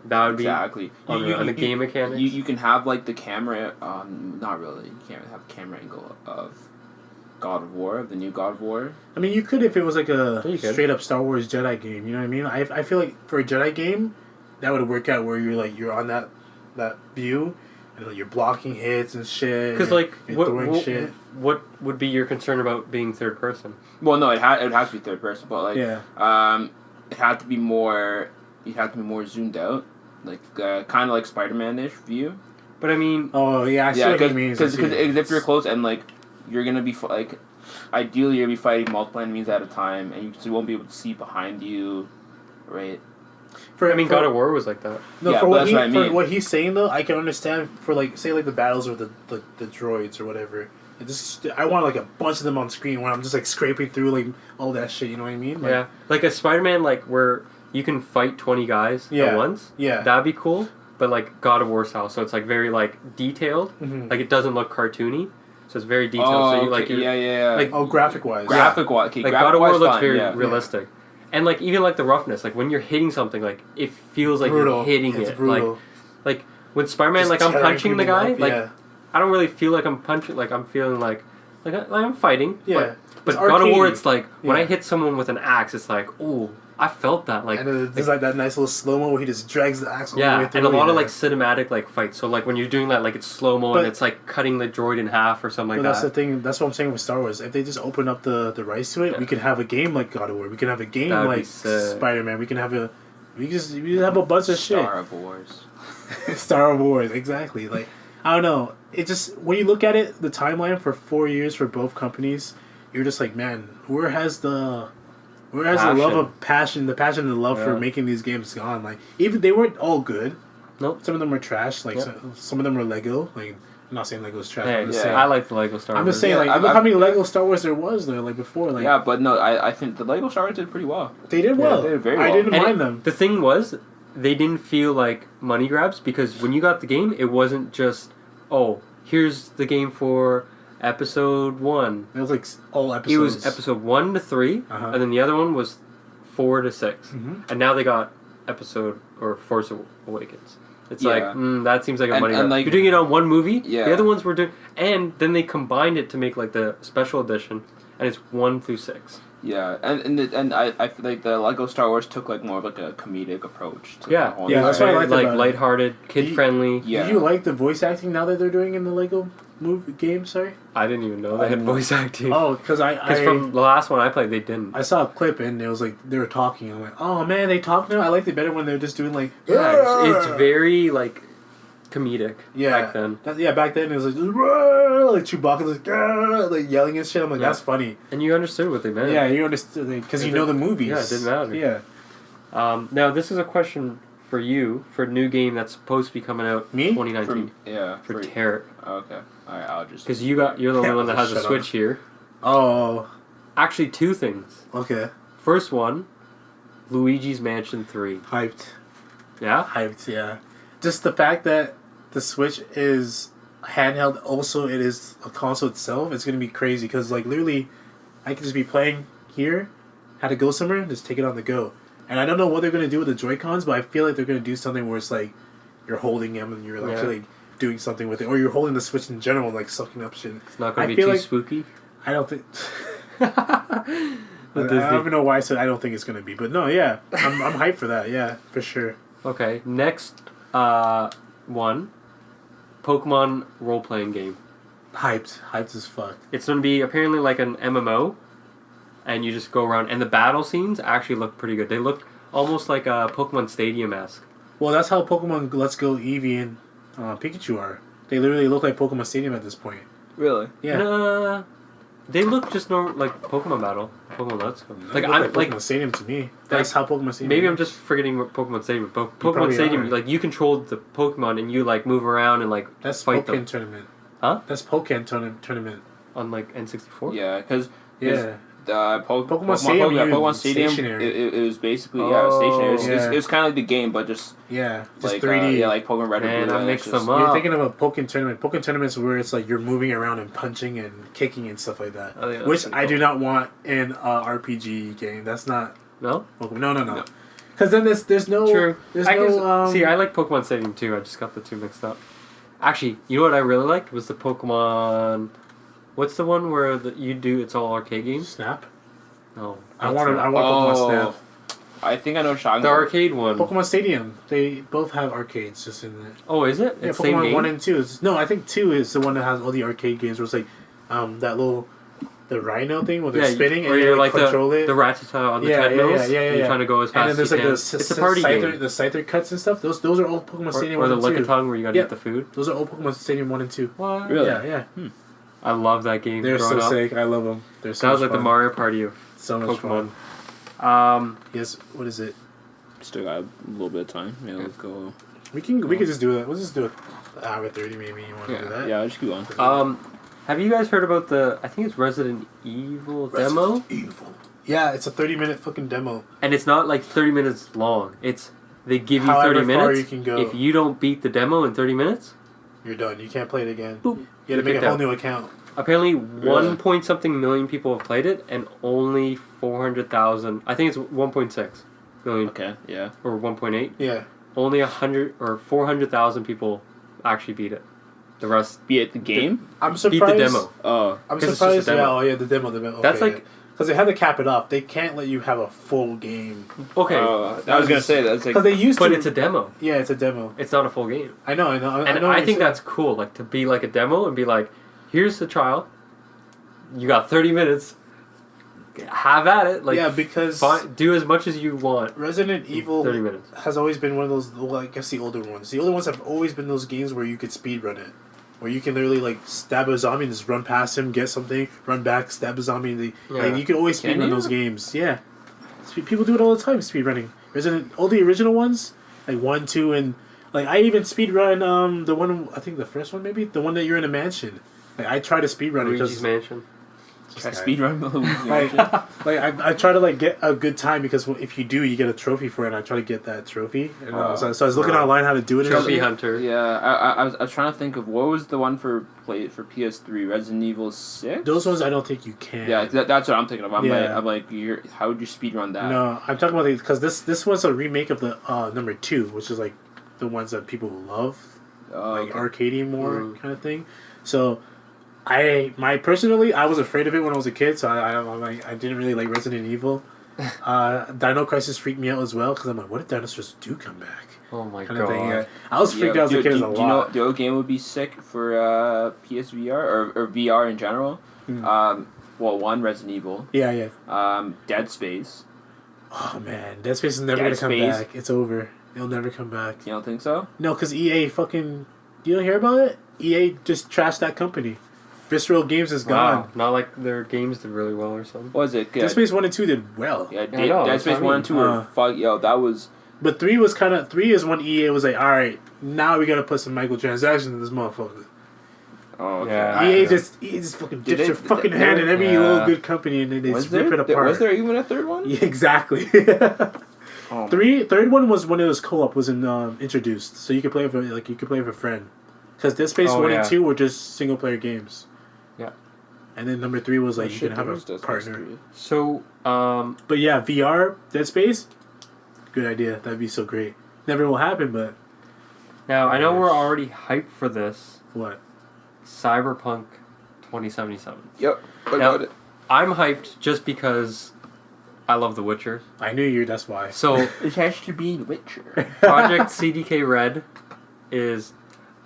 that would
exactly.
be... Exactly. And the game mechanics.
You can have, like, the camera... not really. You can't have camera angle of God of War, of the new God of War.
I mean, you could if it was, like, a straight-up Star Wars Jedi game, you know what I mean? I feel like for a Jedi game, that would work out where you're on that view, and like, you're blocking hits and shit.
Because, like, what would be your concern about being third person?
Well, no, it would have to be third person, but like, it had to be more. You'd have to be more zoomed out, like kind of like Spiderman-ish view.
But I mean,
I see what you mean.
Because if you're close and like you're gonna be like, ideally you'll be fighting multiple enemies at a time, and you won't be able to see behind you, right?
God of War was like that.
No, yeah, for what he's saying though, I can understand for like say like the battles with the droids or whatever. I want like a bunch of them on screen where I'm just like scraping through like all that shit. You know what I mean? Like,
like a Spider-Man, like where you can fight 20 guys at once. Yeah, that'd be cool. But like God of War style, so it's like very like detailed. Mm-hmm. Like it doesn't look cartoony, so it's very detailed. So you like
like graphic wise.
Graphic wise, okay,
like God of War looks very realistic. Yeah. And like even like the roughness, like when you're hitting something, like it feels like you're hitting it.
Brutal.
Like when Spider-Man, like I'm punching the guy, like I don't really feel like I'm punching. Like I'm feeling like I'm fighting. Yeah. But God of War, it's like when I hit someone with an axe, it's like, oh, I felt that. Like
and there's like that nice little slow mo where he just drags the axe.
All the way through, and a lot of like cinematic like fights. So like when you're doing that, like it's slow mo and it's like cutting the droid in half or something like that.
That's the thing. That's what I'm saying with Star Wars. If they just open up the rights to it, we could have a game like God of War. We can have a game like Spider-Man. We can have we have a bunch of shit.
Star Wars.
Star Wars, exactly. Like I don't know. It just when you look at it, the timeline for 4 years for both companies, you're just like, man, where has the passion and the love for making these games gone? Like even they weren't all good.
Nope.
Some of them were trash. Like some of them were Lego. Like I'm not saying Lego's trash.
I like the Lego Star Wars.
I'm just saying like look how many Lego Star Wars there was there like before. Like
yeah, but no, I think the Lego Star Wars did pretty well.
They did well.
They did very well.
I didn't mind them.
The thing was, they didn't feel like money grabs because when you got the game, it wasn't just here's the game for episode 1.
It was like all episodes.
It was episode 1 to 3, and then the other one was 4 to 6, and now they got episode or Force Awakens. It's like that seems like a money grab. Like, you're doing it on one movie. Yeah. The other ones were doing, and then they combined it to make like the special edition, and it's 1 through 6.
Yeah, and I feel like the Lego Star Wars took like more of like a comedic approach to
the whole that's what I
like lighthearted, kid friendly.
Yeah. Do you like the voice acting now that they're doing in the Lego movie game? Sorry,
I didn't even know they had voice acting.
Oh, because
from the last one I played, they didn't.
I saw a clip and it was like they were talking. I'm like, oh man, they talk now. I liked it better when they're just doing like
it's very like comedic. Back then.
Back then it was like Chewbacca like yelling and shit. I'm like, that's funny.
And you understood what they meant.
Yeah, you understood because you know the movies.
Yeah, it didn't matter.
Yeah.
Now this is a question for you for a new game that's supposed to be coming out 2019.
For
Tarek.
Okay. All right. I'll just
because you're the only one that has a Switch here.
Oh.
Actually, 2 things.
Okay.
First one, Luigi's Mansion 3.
Hyped.
Yeah.
Hyped. Yeah. Just the fact that the Switch is handheld, also it is a console itself. It's gonna be crazy because like literally, I could just be playing here, had to go somewhere, just take it on the go. And I don't know what they're gonna do with the Joy-Cons, but I feel like they're gonna do something where it's like you're holding them and you're actually doing something with it, or you're holding the Switch in general, like sucking up shit.
It's not gonna be too spooky.
I don't think. I don't even know why I said I don't think it's gonna be, but no, I'm hyped for that. Yeah, for sure.
Okay, next one, Pokemon role-playing game.
Hyped as fuck.
It's going to be apparently like an MMO, and you just go around, and the battle scenes actually look pretty good. They look almost like a Pokemon Stadium-esque.
Well, that's how Pokemon Let's Go Eevee and Pikachu are. They literally look like Pokemon Stadium at this point.
Really?
Yeah.
Nah, they look just like Pokemon Battle. Pokemon Let's Go.
Like
I'm
Pokemon Stadium to me. That's how Pokemon Stadium.
Maybe
is.
I'm just forgetting what Pokemon Stadium. But Pokemon
probably
Stadium,
are.
like you control the Pokemon and you like move around and like
That's
fight
Pokemon
them.
tournament.
Huh?
That's Pokemon tournament.
On like N64.
Yeah, because
Yeah.
Pokemon
Stadium,
Pokemon Stadium,
stationary.
it was basically it was stationary.
yeah.
It was kind of like the game, but just
Yeah, just
like
3D.
yeah, like Pokemon Red
Man,
and Blue.
I mixed them
You're
up.
thinking of a Pokemon tournament. Pokemon tournaments where it's like you're moving around and punching and kicking and stuff like that.
Oh, yeah, that's
Which
pretty
I
cool.
do not want in a RPG game. That's not
No?
Pokemon. No. Because then there's no
True.
There's
I
no
guess, see, I like Pokemon Stadium too. I just got the two mixed up. Actually, you know what I really liked was the Pokemon. What's the one where it's all arcade games?
Snap.
No,
I
that's
want
not-
Pokemon Snap.
I think I know Shotgun.
the arcade one.
Pokemon Stadium. They both have arcades just in there.
Oh, is it?
Yeah,
It's same
Pokemon
game.
1 and 2 is no. I think 2 is the one that has all the arcade games. Where it's like that little the Rhino thing where they're spinning and
where
you
you're
like control
the
it.
Ratata on the
Yeah,
treadmills.
yeah.
You're trying to go as fast
And then
as
there's
you
like
can.
the
It's a party game.
the Scyther cuts and stuff. Those are all Pokemon Stadium
Or
1
the
and 2.
Lickitung where you gotta
Yeah.
eat the food.
Those are all Pokemon Stadium 1 and 2.
What?
Really?
Yeah.
I love that game.
They're
growing
so
up.
sick. I love them. They're so
That was
much
like the
fun.
Mario Party of
So much
Pokemon.
fun. Yes. What is it?
Still got a little bit of time. Yeah, let's go.
We could just do that. We'll just do it. Hour 30 maybe. You want to do that?
Yeah, I'll just keep on.
Have you guys heard about I think it's Resident Evil demo?
Evil. Yeah, it's a 30-minute fucking demo.
And it's not like 30 minutes long. They give you
However
30
far
minutes.
you can go.
If you don't beat the demo in 30 minutes,
You're done. You can't play it again.
boop.
You
You're
gotta make
kicked
a whole
out.
new account.
Apparently, 1 point something million people have played it, and only 400,000. I think it's 1.6 million
Okay, yeah.
or 1.8.
Yeah.
Only 100 or 400,000 people actually beat it. The rest
Be it the game?
I'm
beat
surprised.
the demo.
Oh.
I'm
'Cause it's just
surprised.
a demo.
Yeah. Oh yeah, the demo. Okay,
That's like-
because they had to cap it off. They can't let you have a full game
Okay,
I was gonna say that's like.
because they used
but
to.
it's a demo.
Yeah, it's a demo.
It's not a full game.
I know.
And
know
I
what you're
think
saying.
that's cool. Like to be like a demo and be like, here's the trial. You got 30 minutes. Have at it. Like
yeah, because
do as much as you want.
Resident Evil
30 minutes.
has always been one of those. Well, I guess the older ones. The older ones have always been those games where you could speedrun it, where you can literally like stab a zombie and just run past him, get something, run back, stab a zombie. And like, you can always
Can
speedrun
you?
those games. Yeah, people do it all the time. Speedrunning all the original ones, like 1, 2, and like I even speedrun the one I think the first one maybe the one that you're in a mansion. Like I try to speedrun it
Luigi's
because
Mansion.
Speedrun.
like I try to like get a good time because if you do, you get a trophy for it. And I try to get that trophy. And, so I was looking online how to do it. and
Trophy
shit.
Hunter.
Yeah, I was trying to think of what was the one for PS3, Resident Evil 6?
Those ones I don't think you can.
Yeah, that's what I'm thinking of.
Yeah.
I'm like, how would you speedrun that?
No, I'm talking about because this was a remake of the number 2, which is like the ones that people love, like arcadey more kind of thing. So, personally, I was afraid of it when I was a kid, so I didn't really like Resident Evil. Dino Crisis freaked me out as well because I'm like, what if dinosaurs do come back?
Oh my
Kind
god.
of thing. Yeah. I was freaked out as a kid a lot.
Do you know the old game would be sick for PSVR or VR in general? One Resident Evil.
Yeah.
Dead Space.
Oh man, Dead Space is never
Dead
gonna come
Space.
back. It's over. It'll never come back.
You don't think so?
No, because EA fucking. You don't hear about it? EA just trashed that company. Visceral Games is gone.
Wow. Not like their games did really well or something.
What was it?
Dead Space 1 and 2 did well.
Yeah,
I know,
Dead
that's
Space
what I
1
mean.
and 2 were fuck. Yo, that was.
But 3 was kind of 3 is when EA was like, all right, now we gotta put some microtransactions in this motherfucker.
Oh, okay.
Yeah.
EA just fucking
Did
dips
they-
their fucking
they-
hand in every
yeah.
little good company and then they
Was
just rip
there?
it apart.
Was there even a third one?
Yeah, exactly.
Oh.
Third one was when it was co-op was introduced, so you could play with a friend. Because Dead Space 1
yeah.
and 2 were just single player games.
Yeah.
And then number 3 was like
Oh,
you
shit,
can have
there
a
was Dead Space
partner.
3.
So,
But yeah, VR Dead Space, good idea. That'd be so great. Never will happen, but
now I know we're already hyped for this.
what?
Cyberpunk 2077.
Yep. I
Now-
got it.
I'm hyped just because I love The Witcher.
I knew you. That's why.
So
It has to be Witcher.
Project CDK Red is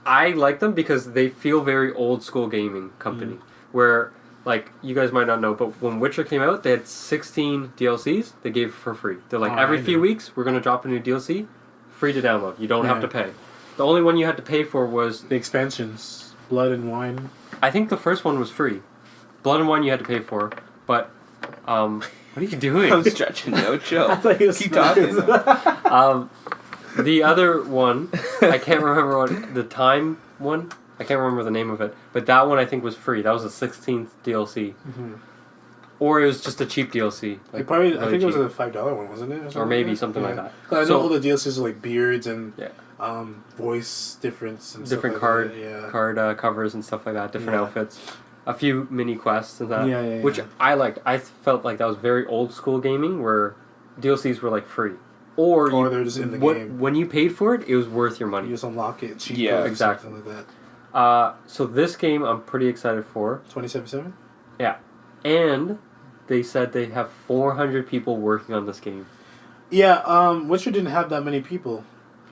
I like them because they feel very old school gaming company. Where, like, you guys might not know, but when Witcher came out, they had 16 DLCs they gave for free. They're like, every few weeks, we're going to drop a new DLC, free to download. You don't have to pay. The only one you had to pay for was...
the expansions. Blood and Wine.
I think the first one was free. Blood and Wine you had to pay for, but... what are you doing?
I'm stretching, no, chill.
I thought he was
Keep talking.
The other one, I can't remember what... The Time one? I can't remember the name of it. But that one I think was free. That was the 16th DLC. Mm-hmm. Or it was just a cheap DLC.
Like, probably, really I think cheap. It was a $5 one, wasn't it?
Or maybe something like that.
I know all the DLCs are like beards and voice difference and
different
stuff
card,
like that.
card covers and stuff like that. Different outfits. A few mini quests and that. Which I liked. I felt like that was very old school gaming where DLCs were like free. Or
they're just in the game.
When you paid for it, it was worth your money.
You just unlock it cheap.
Yeah, exactly.
Something like that.
So this game I'm pretty excited for.
2077?
Yeah. And they said they have 400 people working on this game.
Yeah, Witcher didn't have that many people.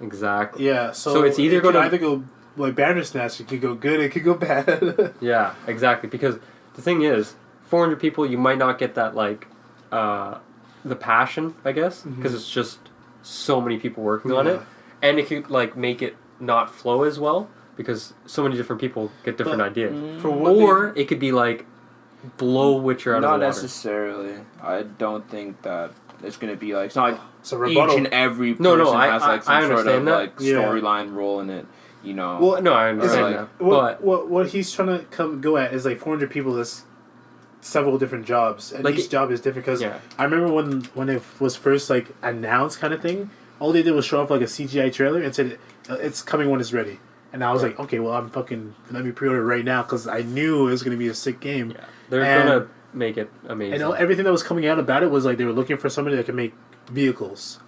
Exactly.
Yeah, so
it's either going to
either go like Bandersnatch, it could go good, it could go bad.
Yeah, exactly. Because the thing is, 400 people, you might not get that like the passion, I guess, because it's just so many people working on it, and it could like make it not flow as well because so many different people get different ideas. Or it could be like blow Witcher out of the water.
Not necessarily. I don't think that it's going to be like... It's not like
each
and every person has like some sort of like storyline role in it, you know.
Well,
no, I understand that. But
what he's trying to go at is like 400 people that's several different jobs, and like each job is different because I remember when it was first like announced kind of thing, all they did was show off like a CGI trailer and said it's coming when it's ready. And I was like, okay, well, let me pre-order right now because I knew it was going to be a sick game.
Yeah, they're going to make it amazing.
And everything that was coming out about it was like they were looking for somebody that could make vehicles.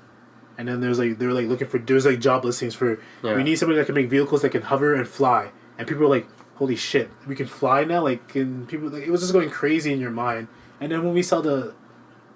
And then they were like looking for, there's like job listings for, we need somebody that can make vehicles that can hover and fly. And people were like, holy shit, we can fly now? Like, can people, like, it was just going crazy in your mind. And then when we saw the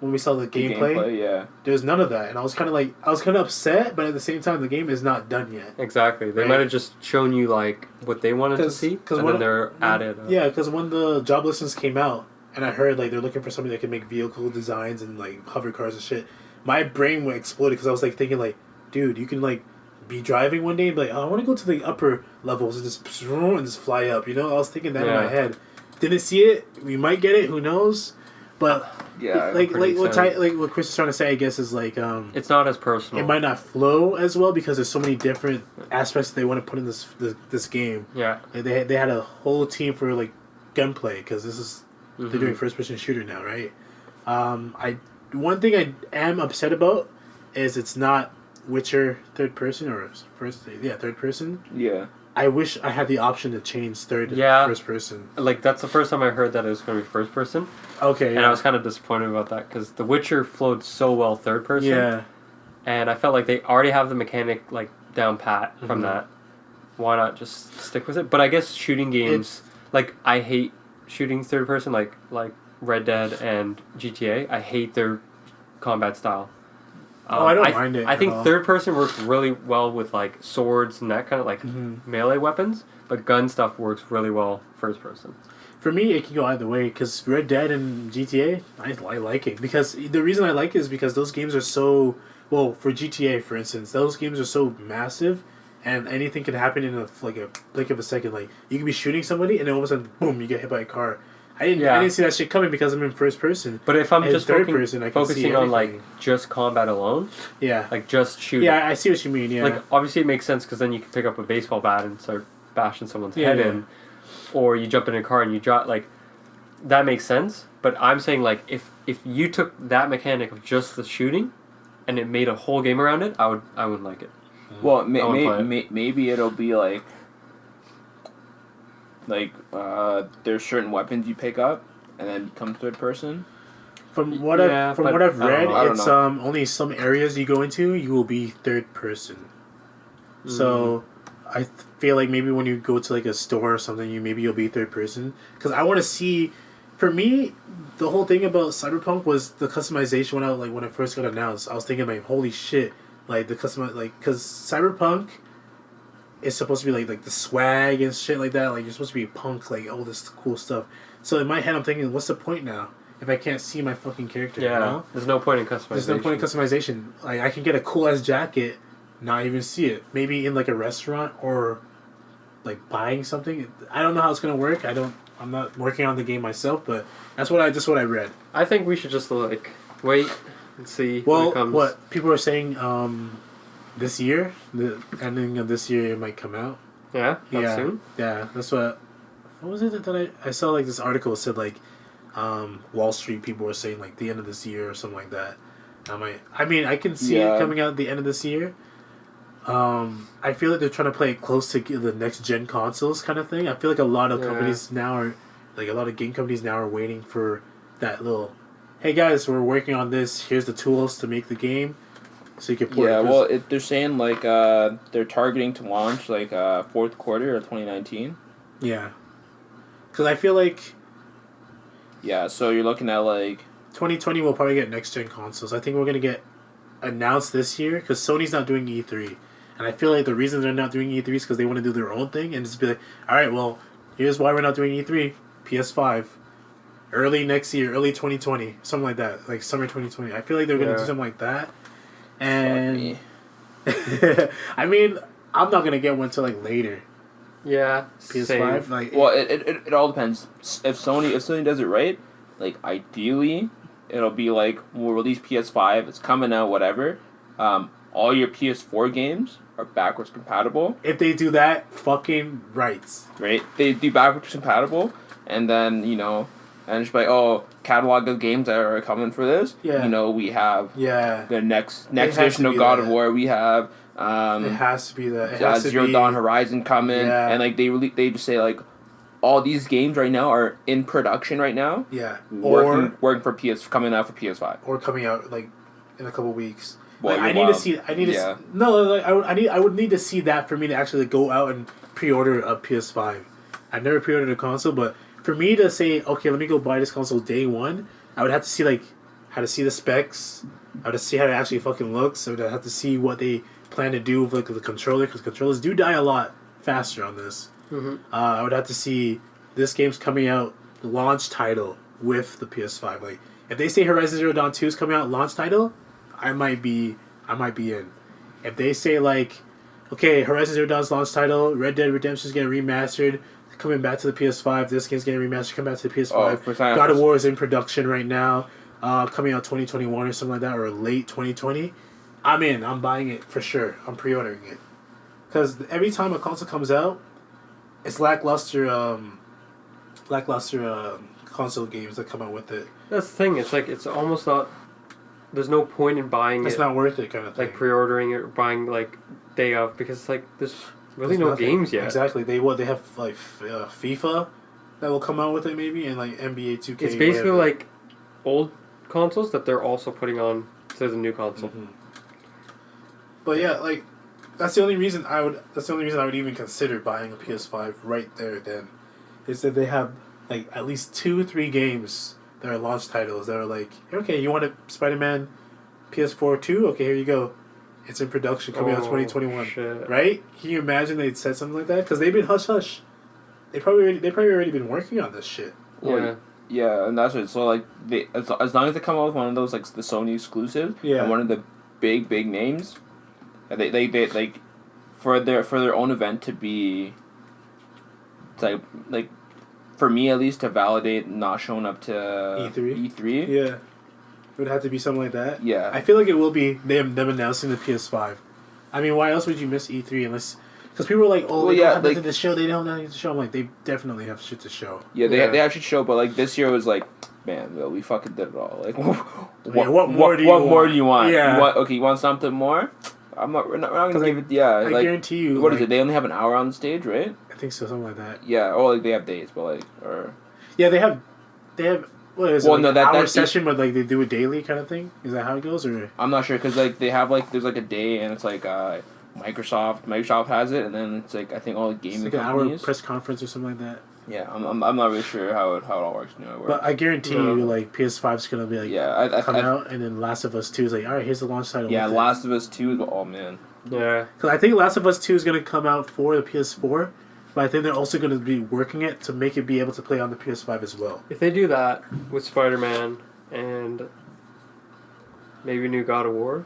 gameplay, there's none of that. And I was kind of upset, but at the same time, the game is not done yet.
Exactly. They might have just shown you like what they wanted to see, and then they're added.
Yeah, because when the job listings came out, and I heard like they're looking for somebody that can make vehicle designs and like hover cars and shit, my brain exploded because I was like thinking like, dude, you can like be driving one day and be like, oh, I want to go to the upper levels and just fly up. You know, I was thinking that in my head. Didn't see it. We might get it. Who knows? But like what Chris is trying to say, I guess, is like
it's not as personal.
It might not flow as well because there's so many different aspects they want to put in this game.
Yeah,
like, they had a whole team for like gunplay because this is they're doing first person shooter now, right? One thing I am upset about is it's not Witcher third person or third person.
Yeah.
I wish I had the option to change first person.
Like, that's the first time I heard that it was going to be first person.
Okay,
and I was kind of disappointed about that, because The Witcher flowed so well third person.
Yeah.
And I felt like they already have the mechanic, like, down pat from that. Why not just stick with it? But I guess shooting games, like, I hate shooting third person, like Red Dead and GTA. I hate their combat style.
I don't mind it.
I think third person works really well with like swords and that kind of like melee weapons, but gun stuff works really well first person.
For me, it can go either way because Red Dead and GTA, I like it because the reason I like it is because those games are so for GTA, for instance, those games are so massive, and anything can happen in a blink of a second. Like you can be shooting somebody, and then all of a sudden, boom, you get hit by a car. I didn't see that shit coming because I'm in first person.
But if I'm just
third person, I can
focusing on like just combat alone, like just shooting.
Yeah, I see what you mean. Yeah,
like obviously it makes sense because then you can pick up a baseball bat and start bashing someone's head in, or you jump in a car and you drop. Like that makes sense. But I'm saying like if you took that mechanic of just the shooting, and it made a whole game around it, I wouldn't like it.
Well, maybe it'll be like there's certain weapons you pick up and then become third person.
From what I've read, it's only some areas you go into you will be third person. So I feel like maybe when you go to like a store or something, you'll be third person because I want to see. For me, the whole thing about Cyberpunk was the customization when it first got announced. I was thinking like, holy shit, like the because Cyberpunk it's supposed to be like the swag and shit like that. Like you're supposed to be a punk, like all this cool stuff. So in my head, I'm thinking, what's the point now if I can't see my fucking character?
Yeah,
you know?
There's no point in customization.
There's no point in customization. Like I can get a cool ass jacket, not even see it. Maybe in like a restaurant or like buying something. I don't know how it's gonna work. I'm not working on the game myself, but that's what I read.
I think we should just like wait and see when it comes.
What people are saying, this year, the ending of this year, it might come out.
Yeah, soon.
Yeah, that's what. What was it that I saw? Like this article said like, Wall Street people were saying like the end of this year or something like that. I can see it coming out at the end of this year. I feel like they're trying to play it close to the next gen consoles kind of thing. I feel like a lot of companies now are, like a lot of game companies now are waiting for that little, hey guys, we're working on this. Here's the tools to make the game, so you can port it.
Yeah, well, they're saying like they're targeting to launch like fourth quarter of 2019.
Yeah, because I feel like.
Yeah, so you're looking at like
2020 we'll probably get next gen consoles. I think we're gonna get announced this year because Sony's not doing E3, and I feel like the reason they're not doing E3 is because they want to do their own thing and just be like, all right, well, here's why we're not doing E3. PS5, early next year, early 2020, something like that, like summer 2020. I feel like they're gonna do something like that, and I mean, I'm not gonna get one till like later.
Yeah,
PS5,
same.
like
well, it all depends. If Sony does it right, like ideally, it'll be like we'll release PS5. It's coming out, whatever. All your PS4 games are backwards compatible.
If they do that, fucking rights.
Right, they do backwards compatible, and then and it's like, oh, catalog of games that are coming for this.
Yeah.
We have the next edition of God of War. We have.
It has to be that. It has to
Zero
be
Dawn Horizon coming, and like they just say like all these games right now are in production right now.
Yeah,
working for coming out for PS5
or coming out like in a couple weeks.
Well,
like, I need to see. I would need to see that for me to actually go out and pre-order a PS5. I've never pre-ordered a console, but for me to say, okay, let me go buy this console day one, I would have to see like how to see the specs. I would have to see how it actually fucking looks. So I'd have to see what they plan to do with like the controller, because controllers do die a lot faster on this.
Mm-hmm.
I would have to see this game's coming out launch title with the PS5. Like if they say Horizon Zero Dawn 2 is coming out launch title, I might be in. If they say like, okay, Horizon Zero Dawn's launch title, Red Dead Redemption's getting remastered, coming back to the PS5, this game's getting remastered, coming back to the PS5. God of War is in production right now, coming out 2021 or something like that, or late 2020. I'm in. I'm buying it for sure. I'm pre-ordering it. Because every time a console comes out, it's lackluster console games that come out with it.
That's the thing. It's like it's almost not. There's no point in buying
it's
it.
It's not worth it, kind of thing.
Like pre-ordering it or buying like day of, because it's like there's really no games yet.
Exactly. They have like FIFA that will come out with it maybe, and like NBA 2K.
It's basically like old consoles that they're also putting on to the new console.
Mm-hmm. But yeah, like that's the only reason I would even consider buying a PS5 right there then, is that they have like at least 2-3 games that are launch titles that are like, okay, you want a Spiderman PS4 too? Okay, here you go. It's in production coming out 2021.
Shit.
Right? Can you imagine they'd said something like that? Because they've been hush hush. They probably already been working on this shit.
Yeah, and that's it. So like as long as they come out with one of those like the Sony exclusives and one of the big names. They like for their own event to be like for me at least to validate not showing up to E3.
Yeah, it would have to be something like that.
Yeah,
I feel like it will be them announcing the PS5. I mean, why else would you miss E3 unless? Because people were like, oh, they don't have nothing to show. They don't have anything to show. I'm like, they definitely have shit to show.
Yeah, they have shit to show, but like this year was like, man, we fucking did it all. Like,
what more do you want?
Yeah. You want something more? We're not gonna give it. Yeah,
I guarantee you.
What is it? They only have an hour on the stage, right?
I think so, something like that.
Yeah, or like they have days, but like
yeah, they have. What is it?
Well,
like
no,
hour session, but like they do it daily, kind of thing. Is that how it goes, or?
I'm not sure because like they have like there's like a day and it's like Microsoft has it, and then it's like I think all the gaming
companies.
Like an
hour press conference or something like that.
Yeah, I'm not really sure how it all works.
But I guarantee you, like PS5's gonna be like
come
out, and then Last of Us 2 is like, all right, here's the launch title.
Yeah, Last of Us 2. Oh man.
Yeah.
Because I think Last of Us 2 is going to come out for the PS4, but I think they're also going to be working it to make it be able to play on the PS5 as well.
If they do that with Spider-Man and maybe new God of War,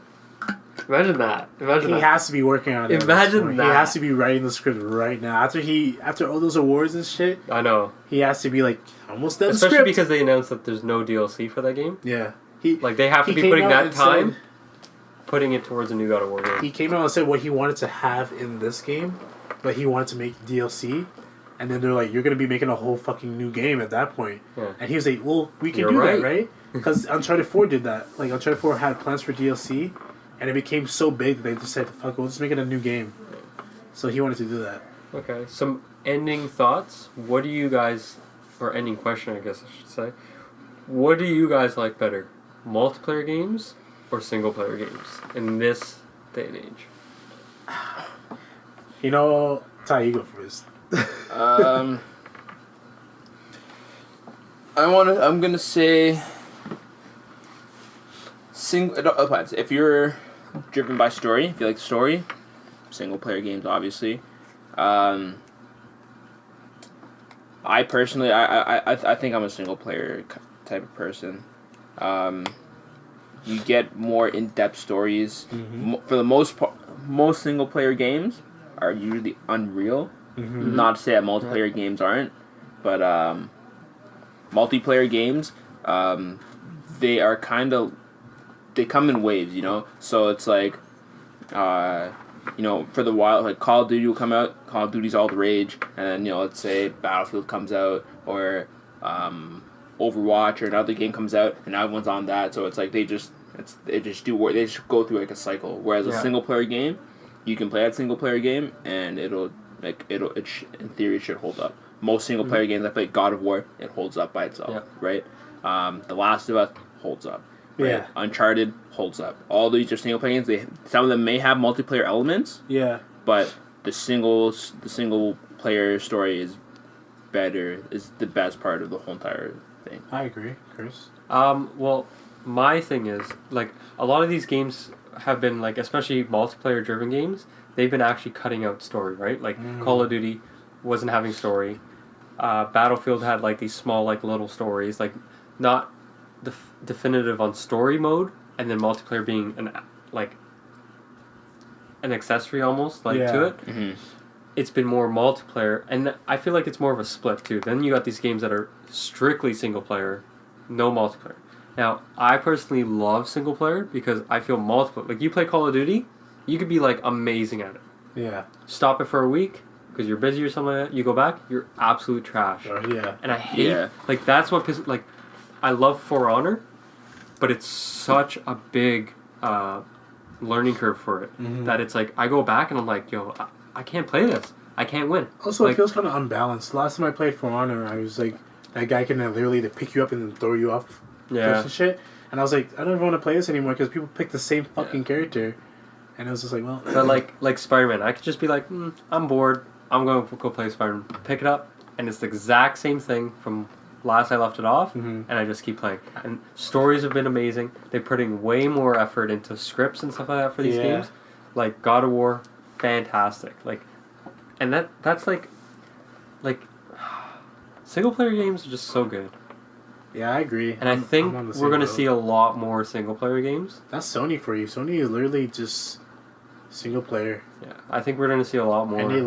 imagine that. Imagine
He
that.
has to be working on it.
Imagine that.
He has to be writing the script right now. After all those awards and shit,
I know.
he has to be like almost done the
Especially
script.
because they announced that there's no DLC for that game.
Yeah.
Like, they have to be
came
putting
out
that
and
time,
said-
putting it towards a new God of War game.
He came out and said what he wanted to have in this game, but he wanted to make DLC. And then they're like, you're going to be making a whole fucking new game at that point.
Yeah.
And he was like, well, we can
You're
do
right.
that, right? Because Uncharted 4 did that. Like, Uncharted 4 had plans for DLC, and it became so big that they just said, fuck, we'll just make it a new game. So he wanted to do that.
Okay, some ending thoughts. What do you guys, or ending question, I guess I should say. What do you guys like better? Multiplayer games or single player games in this day and age?
You know, Ty, you go first.
I'm gonna say if you're driven by story, if you like the story, single player games obviously. I personally, I think I'm a single player type of person. You get more in-depth stories. For the most part, most single player games are usually unreal. Not to say that multiplayer games aren't, but multiplayer games, they are they come in waves, you know. So it's like, you know, for the while, like Call of Duty will come out. Call of Duty's all the rage, and then, you know, let's say Battlefield comes out, or Overwatch or another game comes out, and everyone's on that. So it's like they just go through like a cycle. Whereas a single player game, you can play that single player game, and in theory it should hold up. Most single player games I play, God of War, it holds up by itself, right? The Last of Us holds up. Right?
Yeah.
Uncharted holds up. All these are single player games. Some of them may have multiplayer elements.
Yeah.
But the single player story is the best part of the whole entire thing.
I agree, Chris.
Well, my thing is, like, a lot of these games have been, like, especially multiplayer driven games, they've been actually cutting out story, right? Like, Call of Duty wasn't having story. Battlefield had, like, these small, like, little stories, like, not definitive on story mode, and then multiplayer being an accessory almost, like, to it. It's been more multiplayer, and I feel like it's more of a split too. Then you got these games that are strictly single player, no multiplayer. Now, I personally love single player because I feel multiplayer. Like, you play Call of Duty, you could be, like, amazing at it.
Yeah.
Stop it for a week because you're busy or something like that. You go back, you're absolute trash.
Yeah.
And I hate like, that's what pisses, like, I love For Honor, but it's such a big learning curve for it that it's like I go back and I'm like, yo, I can't play this. I can't win.
Also,
like,
it feels kind of unbalanced. Last time I played For Honor, I was like, that guy can literally pick you up and then throw you off cliffs and shit. And I was like, I don't even want to play this anymore because people pick the same fucking character. And it was just like, well...
But like Spider-Man, I could just be like, I'm bored. I'm going to go play Spider-Man. Pick it up, and it's the exact same thing from last I left it off, and I just keep playing. And stories have been amazing. They're putting way more effort into scripts and stuff like that for these games. Like God of War, fantastic. Like, and that's like single player games are just so good.
Yeah, I agree.
And I think we're going to see a lot more single player games.
That's Sony for you. Sony is literally just single player.
Yeah, I think we're going to see a lot more.
And they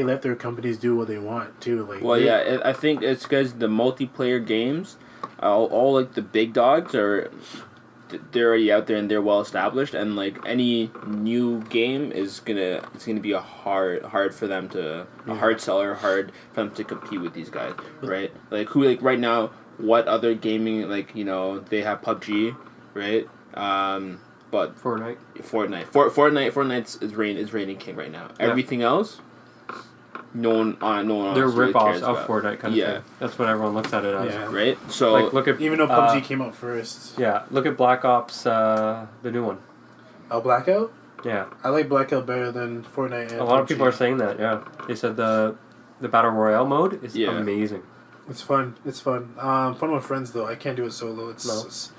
let their companies do what they want too. Like,
well, I think it's because the multiplayer games, all like the big dogs they're already out there and they're well established, and like any new game it's gonna be a hard for them to a hard seller, hard for them to compete with these guys, right? Like who right now. What other gaming, like, you know, they have PUBG, right? But Fortnite is reigning king right now. Yeah. Everything else, no one
they're
really
rip-offs of Fortnite kind of thing. That's what everyone looks at it as.
Yeah.
Right? So
like, look at
even though PUBG came out first.
Yeah, look at Black Ops, the new one.
Oh, Blackout?
Yeah.
I like Blackout better than Fortnite and
a lot
PUBG.
of people are saying that, yeah. They said the Battle Royale mode is amazing.
It's fun. It's fun. Fun with friends though. I can't do it solo. It's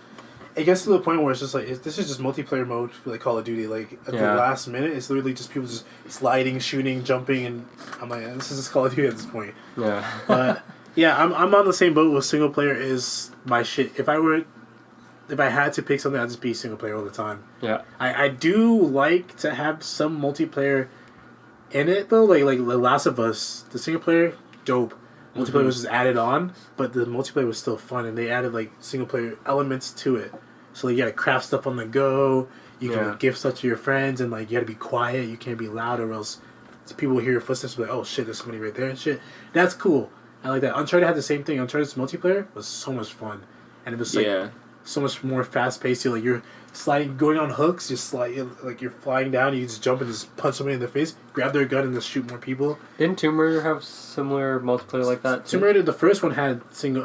it gets to the point where it's just like this is just multiplayer mode for like Call of Duty. Like at the last minute, it's literally just people just sliding, shooting, jumping, and I'm like, this is just Call of Duty at this point.
Yeah.
But yeah, I'm on the same boat with single player is my shit. If I had to pick something, I'd just be single player all the time.
Yeah.
I do like to have some multiplayer in it though, like The Last of Us, the single player, dope. Multiplayer was just added on, but the multiplayer was still fun, and they added like single player elements to it. So like, you gotta craft stuff on the go. You can like, give stuff to your friends, and like you gotta be quiet. You can't be loud, or else people will hear your footsteps. And be like, oh shit, there's somebody right there and shit. That's cool. I like that. Uncharted had the same thing. Uncharted's multiplayer was so much fun, and it was like so much more fast paced. Like you're sliding, going on hooks. Like you're flying down. You just jump and just punch somebody in the face, grab their gun, and just shoot more people.
Didn't Tomb Raider have similar multiplayer like that?
Tomb Raider, the first one had single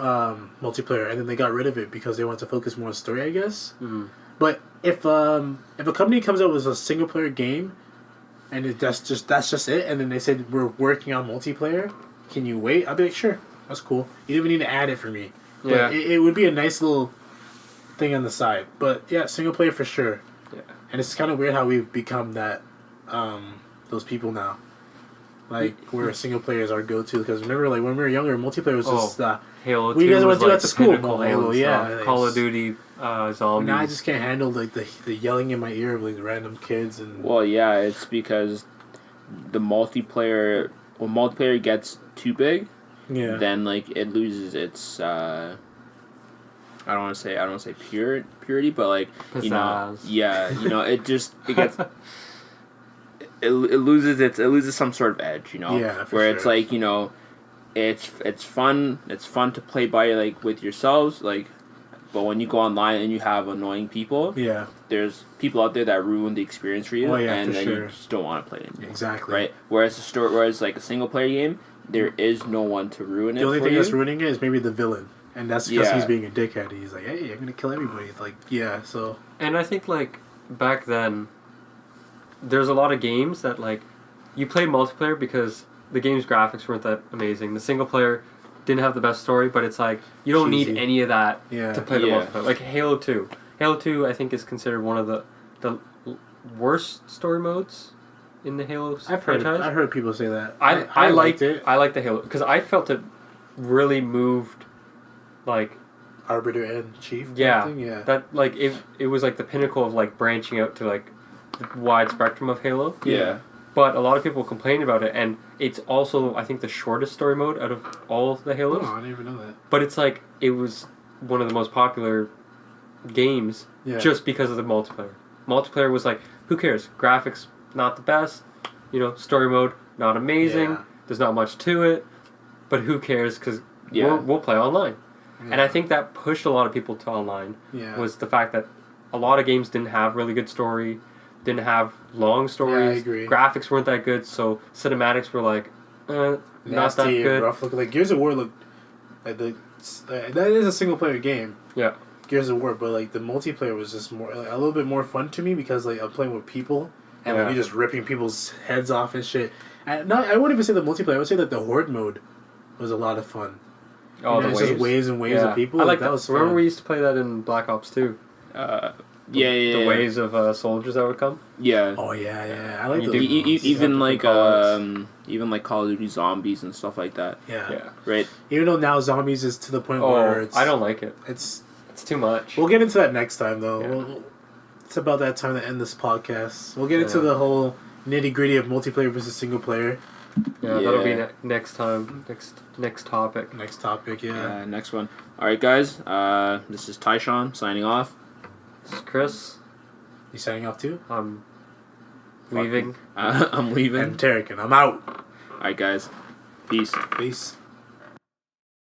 multiplayer, and then they got rid of it because they wanted to focus more on story, I guess.
Mm-hmm.
But if a company comes out with a single player game, and that's just it, and then they said we're working on multiplayer, can you wait? I'll be like, sure, that's cool. You don't even need to add it for me. But it would be a nice little thing on the side. But yeah, single player for sure.
Yeah.
And it's kind of weird how we've become that those people now. Like where single player is our go-to, because remember, like when we were younger, multiplayer was just
Halo.
What you guys want to do at the school?
Halo, yeah. Call of Duty, zombies.
Now I just can't handle like the yelling in my ear of like random kids and.
Well, yeah, it's because the multiplayer. When multiplayer gets too big, then like it loses its. I don't want to say purity, but like
pizzazz.
It gets. It loses some sort of edge, where it's like, it's fun to play by like with yourselves, like, but when you go online and you have annoying people, there's people out there that ruin the experience for you, and then you just don't want to play it anymore. Exactly. Right. Whereas like a single player game, there is no one to ruin it.
The only thing
you.
That's ruining it is maybe the villain, and that's because he's being a dickhead. He's like, hey, I'm gonna kill everybody. Like, so.
And I think like back then, there's a lot of games that like you played multiplayer because the game's graphics weren't that amazing. The single player didn't have the best story, but it's like you don't need any of that to play the multiplayer. Like Halo 2. Halo 2 I think is considered one of the worst story modes in the Halo franchise.
I've heard people say that.
I liked it. I liked the Halo because I felt it really moved like
Arbiter and Chief.
Yeah. That like it was like the pinnacle of like branching out to like wide spectrum of Halo.
Yeah.
But a lot of people complain about it, and it's also, I think, the shortest story mode out of all of the Halos.
Oh, I didn't even know that.
But it's like, it was one of the most popular games just because of the multiplayer. Multiplayer was like, who cares? Graphics, not the best. Story mode, not amazing. Yeah. There's not much to it. But who cares? Because we'll play online. Yeah. And I think that pushed a lot of people to online. Was the fact that a lot of games didn't have really good story. Didn't have long stories.
Yeah, I agree.
Graphics weren't that good, so cinematics were like not that good.
Rough look. Like Gears of War looked like that is a single player game.
Yeah.
Gears of War, but like the multiplayer was just more like, a little bit more fun to me because like I'm playing with people and like you're just ripping people's heads off and shit. I wouldn't even say the multiplayer. I would say that the horde mode was a lot of fun.
Oh, the waves.
Just waves and waves of people.
I like
that. Was
remember
fun.
we used to play that in Black Ops 2. The waves of soldiers that would come.
Yeah.
Oh yeah. I like those.
Even like Call of Duty Zombies and stuff like that.
Yeah.
Right.
Even though now Zombies is to the point where it's,
I don't like it.
It's
too much.
We'll get into that next time though. Yeah. It's about that time to end this podcast. We'll get into the whole nitty gritty of multiplayer versus single player.
Yeah, that'll be next time. Next topic.
Next topic. Yeah.
Next one. All right, guys. This is Tyshawn signing off.
This is Chris.
You signing off too?
I'm leaving.
I'm leaving.
And Tarek, and I'm out.
All right, guys. Peace.